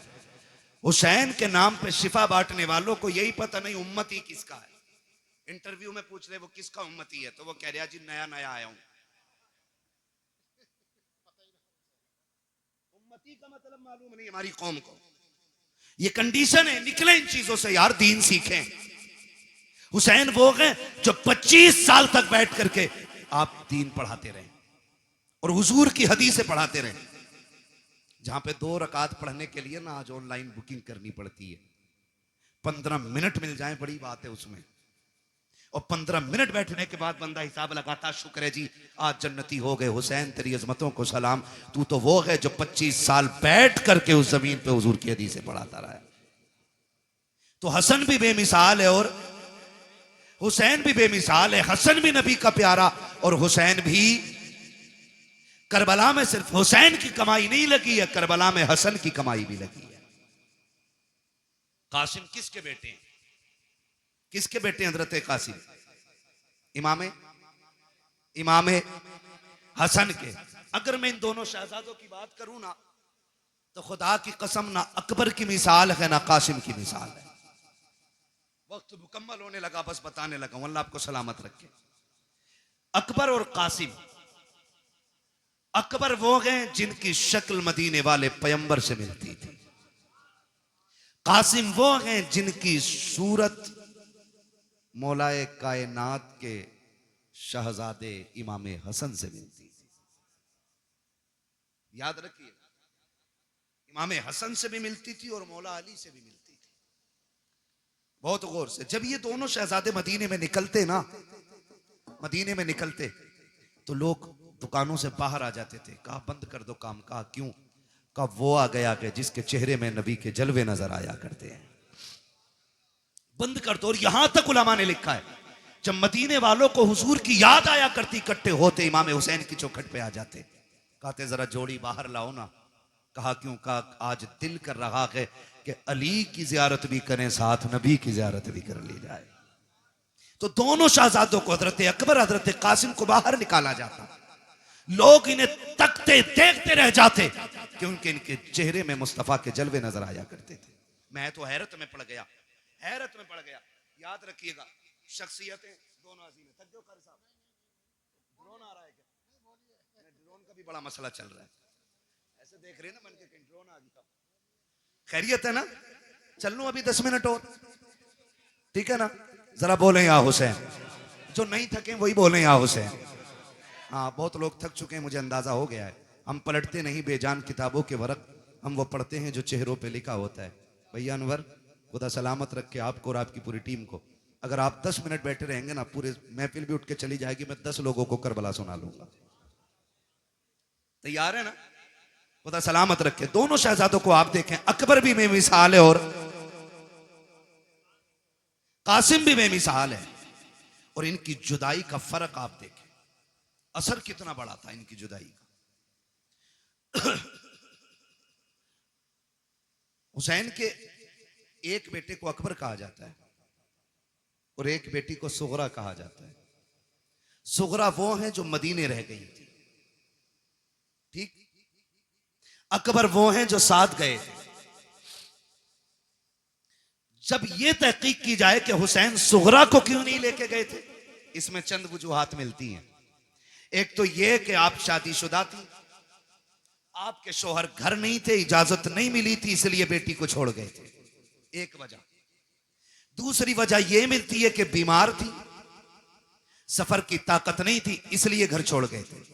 हुसैन के नाम पे शिफा बांटने वालों को यही पता नहीं उम्मती किसका है। इंटरव्यू में पूछ रहे वो किसका उम्मती है, तो वो कह रहा जी नया नया आया हूं। उम्मती का मतलब मालूम नहीं हमारी कौम को। ये कंडीशन है, निकले इन चीजों से यार, दीन सीखें। हुसैन वो हैं जो 25 साल तक बैठ करके आप दीन पढ़ाते रहे और हुजूर की हदीसें पढ़ाते रहे। जहां पे 2 रकात पढ़ने के लिए ना आज ऑनलाइन बुकिंग करनी पड़ती है। 15 मिनट मिल जाए बड़ी बात है उसमें। और 15 मिनट बैठने के बाद बंदा हिसाब लगाता, शुक्र है जी आज जन्नती हो गए। हुसैन तेरी अजमतों को सलाम, तू तो वो है जो 25 साल बैठ करके उस जमीन पे हुजूर की हदीसें पढ़ाता रहा है। तो हसन भी बेमिसाल है और हुसैन भी बेमिसाल है। हसन भी नबी का प्यारा और हुसैन भी। करबला में सिर्फ हुसैन की कमाई नहीं लगी है, करबला में हसन की कमाई भी लगी है। कासिम किसके बेटे हैं? किसके बेटे हैं हजरत कासिम? इमाम हसन के। अगर मैं इन दोनों शहजादों की बात करूं ना तो खुदा की कसम ना अकबर की मिसाल है ना कासिम की मिसाल है। वक्त मुकम्मल होने लगा, बस बताने लगा। अल्लाह आपको सलामत रखे। अकबर और कासिम, अकबर वो हैं जिनकी शक्ल मदीने वाले पैगंबर से मिलती थी। कासिम वो हैं जिनकी सूरत मौलाए कायनात के शहजादे इमाम हसन से मिलती थी। याद रखिए, इमाम हसन से भी मिलती थी और मौला अली से भी मिलती थी। बहुत गौर से। जब ये दोनों शहजादे मदीने में निकलते ना, मदीने में निकलते तो लोग दुकानों से बाहर आ जाते थे। कहा बंद कर दो काम। कहा क्यों? कहा वो आ गया कि जिसके चेहरे में नबी के जलवे नजर आया करते हैं, बंद कर दो। और यहां तक उलमा ने लिखा है जब मदीने वालों को हुजूर की याद आया करती, इकट्ठे होते इमाम हुसैन की चौखट पे आ जाते, कहते जरा जोड़ी बाहर लाओ ना। कहा क्यों? कहा आज दिल कर रहा है कि अली की जियारत भी करें, साथ नबी की जियारत भी कर ली जाए। तो दोनों शहजादों को, हजरत अकबर हजरत कासिम को बाहर निकाला जाता। लोग इन्हें तकते देखते रह जाते क्योंकि इनके चेहरे में मुस्तफा के जलवे नजर आया करते थे। मैं तो हैरत में पड़ गया, हैरत में पड़ गया। याद रखिएगा शख्सियतें दोनों अजीम है। तक कर साहब, ड्रोन आ रहा है क्या? ड्रोन का भी बड़ा मसला चल रहा है। ऐसे देख रहे हैं ना मन के कहीं ड्रोन आ गया। खैरियत है ना? चल लूं अभी 10 मिनट और, ठीक है ना? जरा बोलें या हुसैन। जो नहीं थके वही बोलें या हुसैन। हाँ, बहुत लोग थक चुके हैं, मुझे अंदाजा हो गया है। हम पलटते नहीं बेजान किताबों के वरक, हम वो पढ़ते हैं जो चेहरों पे लिखा होता है। भैया अनवर, खुदा सलामत रखे आपको और आपकी पूरी टीम को। अगर आप 10 मिनट बैठे रहेंगे ना, पूरे महफिल भी उठ के चली जाएगी, मैं 10 लोगों को करबला सुना लूंगा। तैयार है ना? खुदा सलामत रखे। दोनों शहजादों को आप देखें, अकबर भी बेमिसाल है और कासिम भी बेमिसाल है, और इनकी जुदाई का फर्क आप देखें, असर कितना बड़ा था इनकी जुदाई का। हुसैन के एक बेटे को अकबर कहा जाता है और एक बेटी को सुगरा कहा जाता है। सुगरा वो है जो मदीने रह गई थी, ठीक? अकबर वो हैं जो साथ गए थे। जब यह तहकीक की जाए कि हुसैन सुगरा को क्यों नहीं लेके गए थे, इसमें चंद वजूहात मिलती हैं। एक तो यह कि आप शादीशुदा थी, आपके शौहर घर नहीं थे, इजाजत नहीं मिली थी, इसलिए बेटी को छोड़ गए थे, एक वजह। दूसरी वजह यह मिलती है कि बीमार थी, सफर की ताकत नहीं थी, इसलिए घर छोड़ गए थे।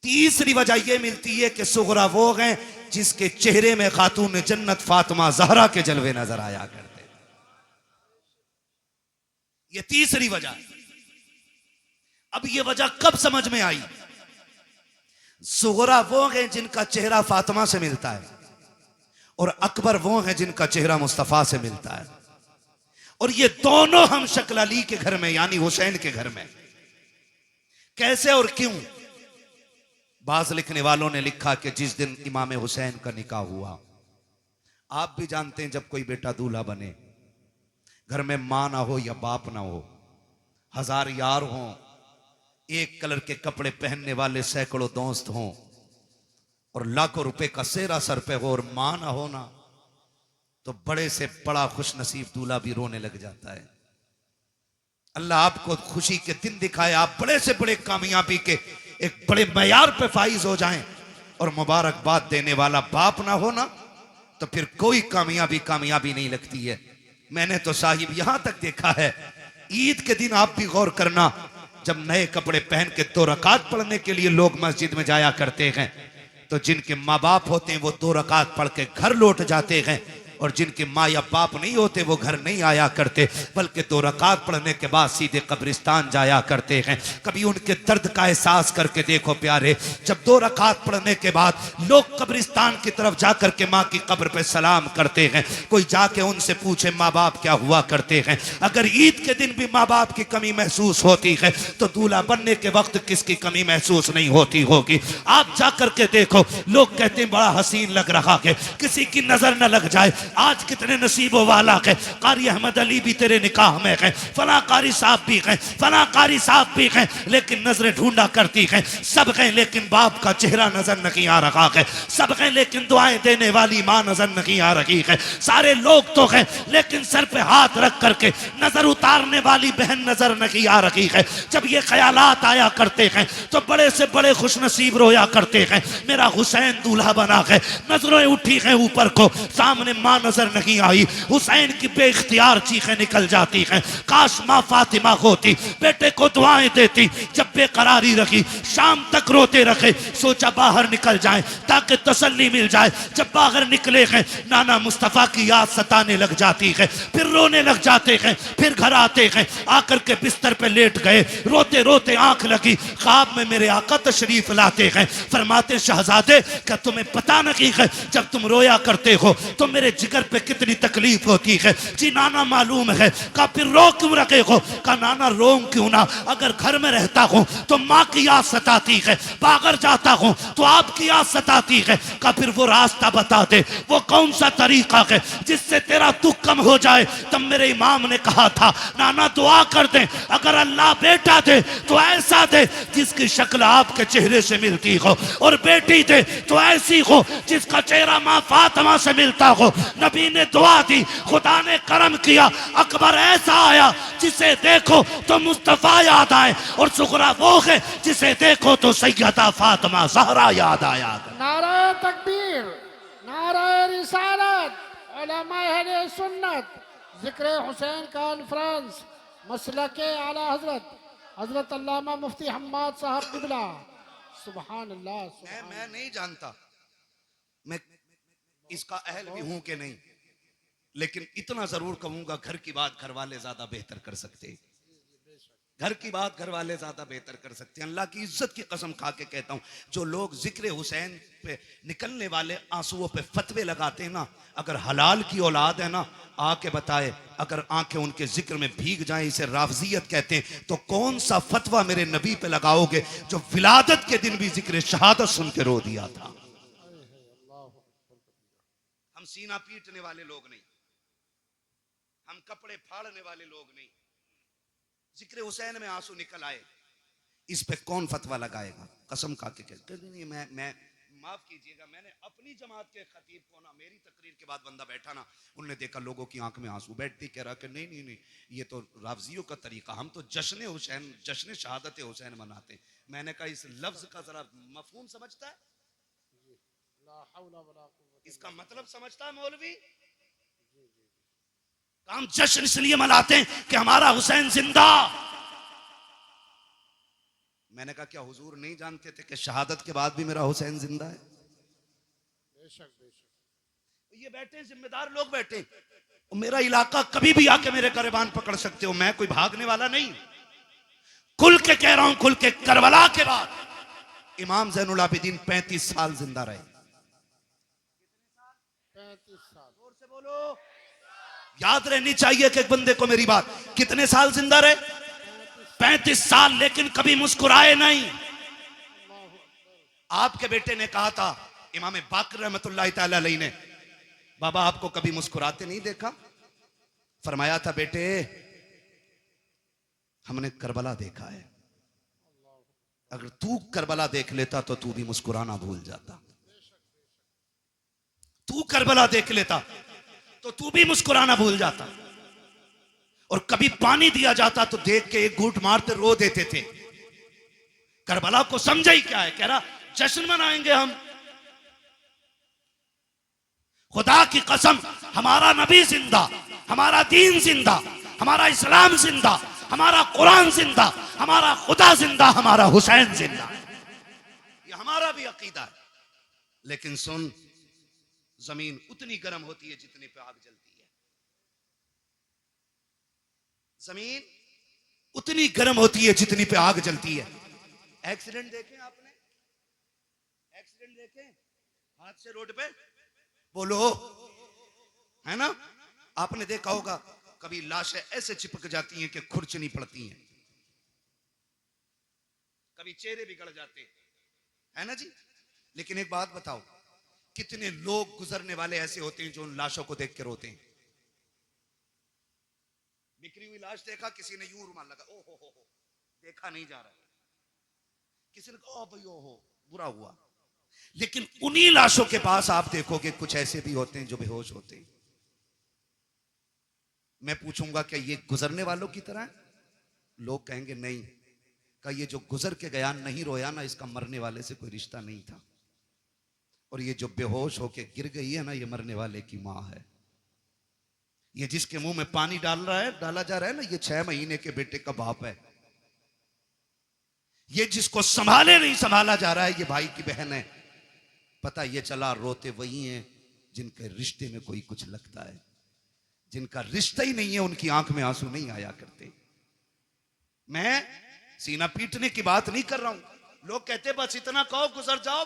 तीसरी वजह यह मिलती है कि सुगरा वो हैं जिसके चेहरे में खातून जन्नत फातिमा ज़हरा के जलवे नजर आया करते। यह तीसरी वजह। अब यह वजह कब समझ में आई? सुगरा वो हैं जिनका चेहरा फातिमा से मिलता है, और अकबर वो हैं जिनका चेहरा मुस्तफा से मिलता है, और ये दोनों हम शक्ल अली के घर में यानी हुसैन के घर में। कैसे और क्यों? बाज लिखने वालों ने लिखा कि जिस दिन इमाम हुसैन का निकाह हुआ, आप भी जानते हैं जब कोई बेटा दूल्हा बने, घर में मां ना हो या बाप ना हो, हजार यार हों, एक कलर के कपड़े पहनने वाले सैकड़ों दोस्त हों, और लाखों रुपए का सेहरा सर पे हो और मां ना हो ना, तो बड़े से बड़ा खुश नसीब दूल्हा भी रोने लग जाता है। अल्लाह आपको खुशी के दिन दिखाए, आप बड़े से बड़े कामयाबी के एक बड़े मयार पे फाइज हो जाएं, और मुबारकबाद देने वाला बाप ना हो ना, तो फिर कोई कामयाबी नहीं लगती है। मैंने तो साहिब यहां तक देखा है, ईद के दिन आप भी गौर करना, जब नए कपड़े पहन के 2 रकात पढ़ने के लिए लोग मस्जिद में जाया करते हैं, तो जिनके माँ बाप होते हैं वो 2 रकात पढ़ के घर लौट जाते हैं, और जिनके माँ या बाप नहीं होते वो घर नहीं आया करते, बल्कि 2 रकात पढ़ने के बाद सीधे कब्रिस्तान जाया करते हैं। कभी उनके दर्द का एहसास करके देखो प्यारे, जब 2 रकात पढ़ने के बाद लोग कब्रिस्तान की तरफ जाकर के माँ की कब्र पे सलाम करते हैं, कोई जाके उनसे पूछे माँ बाप क्या हुआ करते हैं। अगर ईद के दिन भी माँ बाप की कमी महसूस होती है, तो दूल्हा बनने के वक्त किसकी कमी महसूस नहीं होती होगी? आप जाकर के देखो, लोग कहते हैं बड़ा हसीन लग रहा है, किसी की नजर न लग जाए। आज कितने नसीबों वाला है, कारी अहमद अली भी तेरे निकाह में है, फला कारी साहब भी हैं, फला कारी साहब भी हैं, लेकिन नजरें ढूंढा करती हैं, सब हैं लेकिन बाप का चेहरा नजर नहीं आ रहा है, सब हैं लेकिन दुआएं देने वाली मां नजर नहीं आ रही है, सारे लोग तो हैं लेकिन सर पे हाथ रख करके नजर उतारने वाली बहन नजर नहीं आ रही है। जब ये ख्यालात आया करते हैं तो बड़े से बड़े खुश नसीब रोया करते हैं, मेरा हुसैन दूल्हा बना है। नजरें उठी हैं ऊपर को, सामने मां नजर नहीं आई, हुसैन की बेइख्तियार चीखें निकल जाती हैं, काश मां फातिमा होती, बेटे को दुआएं देती। जब बेकरारी रखी, शाम तक रोते रखे, सोचा बाहर निकल जाएं ताकि तसल्ली मिल जाए। जब बाहर निकले हैं, नाना मुस्तफा की याद सताने लग जाती है, फिर रोने लग जाते हैं, फिर घर आते हैं, आकर के बिस्तर पे लेट गए, रोते रोते आंख लगी, ख्वाब में मेरे आका तशरीफ लाते हैं, फरमाते शहजादे क्या तुम्हें पता नहीं है जब तुम रोया करते हो तो मेरे जिगर पे कितनी तकलीफ होती है? जी नाना मालूम है। का फिर रो क्यों रखे हो? का नाना रोऊं क्यों ना, अगर घर में रहता हूं तो माँ की याद सताती है, बाहर जाता हूं तो आपकी याद सताती है। का फिर वो रास्ता बता दे, वो कौन सा तरीका है जिससे तेरा दुख कम हो जाए? तब मेरे इमाम ने कहा था नाना दुआ कर दे, अगर अल्लाह बेटा दे तो ऐसा दे जिसकी शक्ल आपके चेहरे से मिलती हो, और बेटी दे तो ऐसी हो जिसका चेहरा माँ फातिमा से मिलता हो। नबी ने दुआ दी, खुदा ने करम किया, अकबर ऐसा आया जिसे देखो तो मुस्तफा याद आए, और सुगरा वो है जिसे देखो तो सैयदा फातिमा ज़हरा याद आया। नारे तकबीर, नारे रिसालत। उलमा अहले सुन्नत जिक्र हुसैन कॉन्फ्रेंस मसलक आला हजरत हजरत अल्लामा मुफ्ती हम्माद साहब किबला। सुभान अल्लाह। मैं नहीं जानता मैं इसका अहल भी हूं कि नहीं, लेकिन इतना जरूर कहूंगा, घर की बात घर वाले ज्यादा बेहतर कर सकते हैं। घर की बात घर वाले ज्यादा बेहतर कर सकते हैं। अल्लाह की इज्जत की कसम खा के कहता हूं, जो लोग जिक्र हुसैन पे निकलने वाले आंसुओं पे फतवे लगाते हैं ना, अगर हलाल की औलाद है ना, आके बताए, अगर आंखें उनके जिक्र में भीग जाएं, इसे राफजियत कहते हैं, तो कौन सा फतवा मेरे नबी पे लगाओगे जो विलादत के दिन भी जिक्र शहादत सुन के रो दिया था। हम सीना पीटने वाले लोग नहीं, हम कपड़े फाड़ने वाले लोग नहीं। जिक्र हुसैन में आंसू निकल आए, इस पे कौन फतवा लगाएगा? कसम खा के कहते नहीं, मैं माफ कीजिएगा, मैंने अपनी जमात के खतीब को ना, मेरी तकरीर के बाद बंदा बैठा ना, उनने देखा लोगों की आंख में आंसू, बैठती कह रहा कि नहीं नहीं नहीं, ये तो राफजियों का तरीका, हम तो जश्न हुसैन, जश्न शहादत हुसैन मनाते। मैंने कहा इस लफ्ज का जरा मफहूम समझता है? इसका मतलब समझता है मौलवी? हम जश्न इसलिए मनाते हैं कि हमारा हुसैन जिंदा। मैंने कहा क्या हुजूर नहीं जानते थे कि शहादत के बाद भी मेरा हुसैन जिंदा है? बेशक बेशक। ये बैठे जिम्मेदार लोग बैठे, मेरा इलाका कभी भी आके मेरे गिरबान पकड़ सकते हो, मैं कोई भागने वाला नहीं। खुल के कह रहा हूं, खुल के, करबला के बाद इमाम ज़ैनुल आबिदीन 35 साल जिंदा रहे। 35 साल। जोर से बोलो, याद रहनी चाहिए कि एक बंदे को मेरी बात। कितने साल जिंदा रहे? 35 साल, लेकिन कभी मुस्कुराए नहीं। आपके बेटे ने कहा था, इमाम बाकर रहमतुल्लाह तआला अलैहि ने, बाबा आपको कभी मुस्कुराते नहीं देखा? फरमाया था बेटे हमने करबला देखा है, अगर तू करबला देख लेता तो तू भी मुस्कुराना भूल जाता। तू करबला देख लेता तो तू भी मुस्कुराना भूल जाता। और कभी पानी दिया जाता तो देख के एक घूंट मारते रो देते थे। करबला को समझा ही क्या है, कह रहा जश्न मनाएंगे हम। खुदा की कसम, हमारा नबी जिंदा, हमारा दीन जिंदा, हमारा इस्लाम जिंदा, हमारा कुरान जिंदा, हमारा खुदा जिंदा, हमारा हुसैन जिंदा। ये हमारा भी अकीदा है। लेकिन सुन, जमीन उतनी गर्म होती है जितने पे आग जलती है। जमीन उतनी गर्म होती है जितनी पे आग जलती है। एक्सीडेंट देखे आपने? एक्सीडेंट देखे हाथ से रोड पे? बोलो, है ना? आपने देखा होगा कभी लाशें ऐसे चिपक जाती हैं कि खुरचनी पड़ती हैं, कभी चेहरे बिगड़ जाते हैं, है ना जी? लेकिन एक बात बताओ, कितने लोग गुजरने वाले ऐसे होते हैं जो उन लाशों को देख के रोते हैं? बिखरी हुई लाश देखा, किसी ने यूं रुमाल लगा, ओ हो, देखा नहीं जा रहा, किसी ने कहा ओ भाई ओ हो, बुरा हुआ। लेकिन उन्हीं लाशों के पास आप देखोगे कुछ ऐसे भी होते हैं जो बेहोश होते हैं। मैं पूछूंगा क्या ये गुजरने वालों की तरह है? लोग कहेंगे नहीं। का ये जो गुजर के गया नहीं रोया ना, इसका मरने वाले से कोई रिश्ता नहीं था। और ये जो बेहोश होके गिर गई है ना, ये मरने वाले की माँ है। ये जिसके मुंह में पानी डाला जा रहा है ना, ये 6 महीने के बेटे का बाप है। ये जिसको संभाले नहीं संभाला जा रहा है, ये भाई की बहन है। पता ये चला रोते वही हैं जिनके रिश्ते में कोई कुछ लगता है। जिनका रिश्ता ही नहीं है उनकी आंख में आंसू नहीं आया करते। मैं सीना पीटने की बात नहीं कर रहा हूं। लोग कहते बस इतना कहो गुजर जाओ,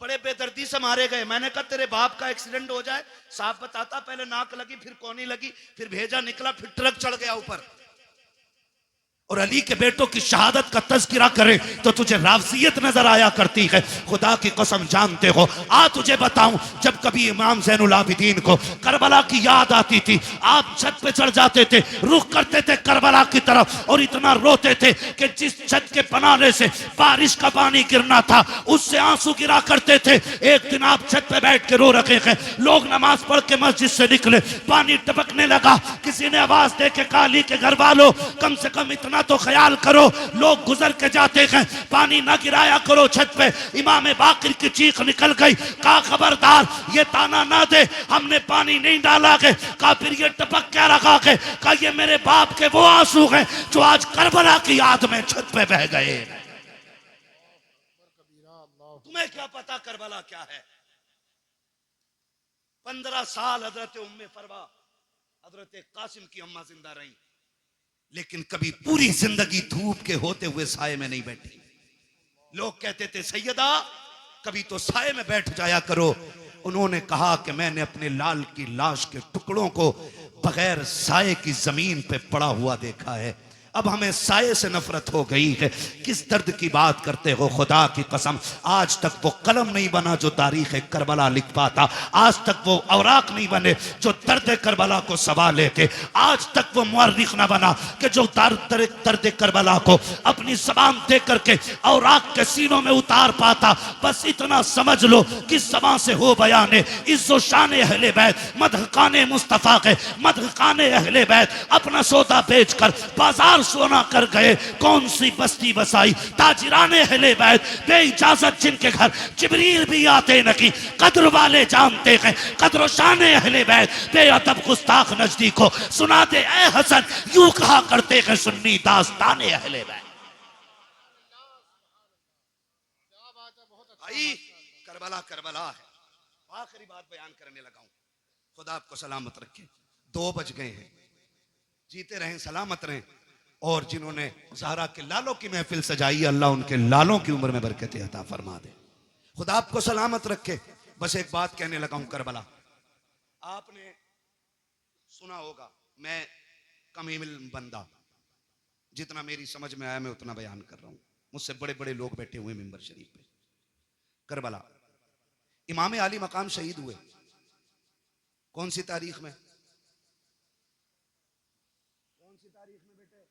बड़े बेदर्दी से मारे गए। मैंने कहा तेरे बाप का एक्सीडेंट हो जाए, साफ बताता, पहले नाक लगी, फिर कोनी लगी, फिर भेजा निकला, फिर ट्रक चढ़ गया ऊपर। और अली के बेटों की शहादत का तज़किरा करे तो तुझे राफजियत नजर आया करती है। खुदा की कसम जानते हो, आ तुझे बताऊं, जब कभी इमाम ज़ैनुल आबिदीन को करबला की याद आती थी, आप छत पे चढ़ जाते थे, रुख करते थे करबला की तरफ और इतना रोते थे कि जिस छत के बनाने से बारिश का पानी गिरना था उससे आंसू गिरा करते थे। एक दिन आप छत पे बैठ के रो रखे हैं, लोग नमाज पढ़ के मस्जिद से निकले, पानी टपकने लगा। किसी ने आवाज दे के कहा अली के घर वालों, कम से कम इतना का तो ख्याल करो, लोग गुजर के जाते हैं, पानी ना गिराया करो छत पे। इमाम बाकिर की चीख निकल गई, कहा खबरदार ये ताना ना दे, हमने पानी नहीं डाला के। कहा फिर ये टपक क्या रखा के? कहा ये मेरे बाप के वो आंसू हैं जो आज करबला की याद में छत पे बह गए। तुम्हें क्या पता करबला क्या है? 15 साल हजरत उम्मे फरवा, हजरत कासिम की अम्मा जिंदा रही, लेकिन कभी पूरी जिंदगी धूप के होते हुए साये में नहीं बैठी। लोग कहते थे सैयदा कभी तो साये में बैठ जाया करो। उन्होंने कहा कि मैंने अपने लाल की लाश के टुकड़ों को बगैर साये की जमीन पे पड़ा हुआ देखा है। अब हमें साये से नफरत हो गई है। किस दर्द की बात करते हो, खुदा की कसम आज तक वो कलम नहीं बना जो तारीख करबला लिख पाता, आज तक वो औराक नहीं बने जो दर्द करबला को सवा लेके, आज तक वो मुअर्रिख ना बना कि जो दर्द करबला को अपनी ज़बान दे करके औराक के सीनों में उतार पाता। बस इतना समझ लो कि ज़बान से हो बयाने इज्जो शान अहले बैत, मदहकाने मुस्तफ़ा के मदहकाने अहले बैत अपना सौदा बेच कर बाजार सोना कर गए। कौन सी बस्ती बसाई ताजिराने अहले बैत, बेइजाजत जिनके घर जिब्रील भी आते नहीं। कद्र वाले जानते हैं कद्र शान अहले बैत, बेअदब गुस्ताख नजदीक को सुना दे ए हसन, यूं कहा करते हैं सुन्नी दास्ताने अहले बैत। भाई करबला करबला है। आखिरी बात बयान करने लगा हूं, खुदा आपको सलामत रखे। 2 बज गए हैं, जीते रहें सलामत रहें। और जिन्होंने ज़हरा के लालों की महफिल सजाई, अल्लाह उनके लालों की उम्र में बरकत अता फरमा दे, खुदा आपको सलामत रखे। बस एक बात कहने लगा हूं, करबला आपने सुना होगा, मैं कम इल्म बंदा, जितना मेरी समझ में आया मैं उतना बयान कर रहा हूं। मुझसे बड़े बड़े लोग बैठे हुए मिंबर शरीफ पे। करबला इमाम आली मकाम शहीद हुए कौन सी तारीख में? कौन सी तारीख में बेटे?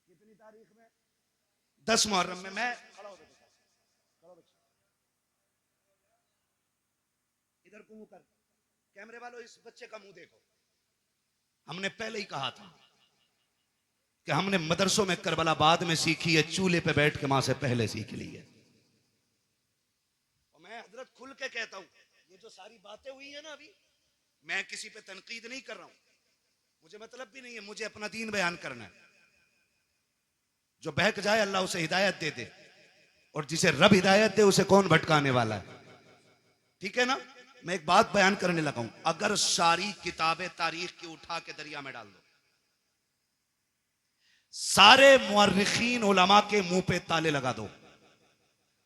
कितनी तारीख में? 10 मुहर्रम में। मैं खड़ा हो इधर को मुंह कर, कैमरे वालों इस बच्चे का मुंह देखो। हमने पहले ही कहा था कि हमने मदरसों में करबला बाद में सीखी है, चूल्हे पे बैठ के मां से पहले सीख ली है। और मैं हजरत खुल के कहता हूं, ये जो सारी बातें हुई है ना अभी, मैं किसी पे तनकीद नहीं कर रहा हूं, मुझे मतलब भी नहीं है, मुझे अपना दीन बयान करना है। जो बहक जाए अल्लाह उसे हिदायत दे दे, और जिसे रब हिदायत दे उसे कौन भटकाने वाला है? ठीक है ना? मैं एक बात बयान करने लगा हूं, अगर सारी किताबें तारीख की उठा के दरिया में डाल दो, सारे मुअर्रिखीन उलमा के मुंह पे ताले लगा दो,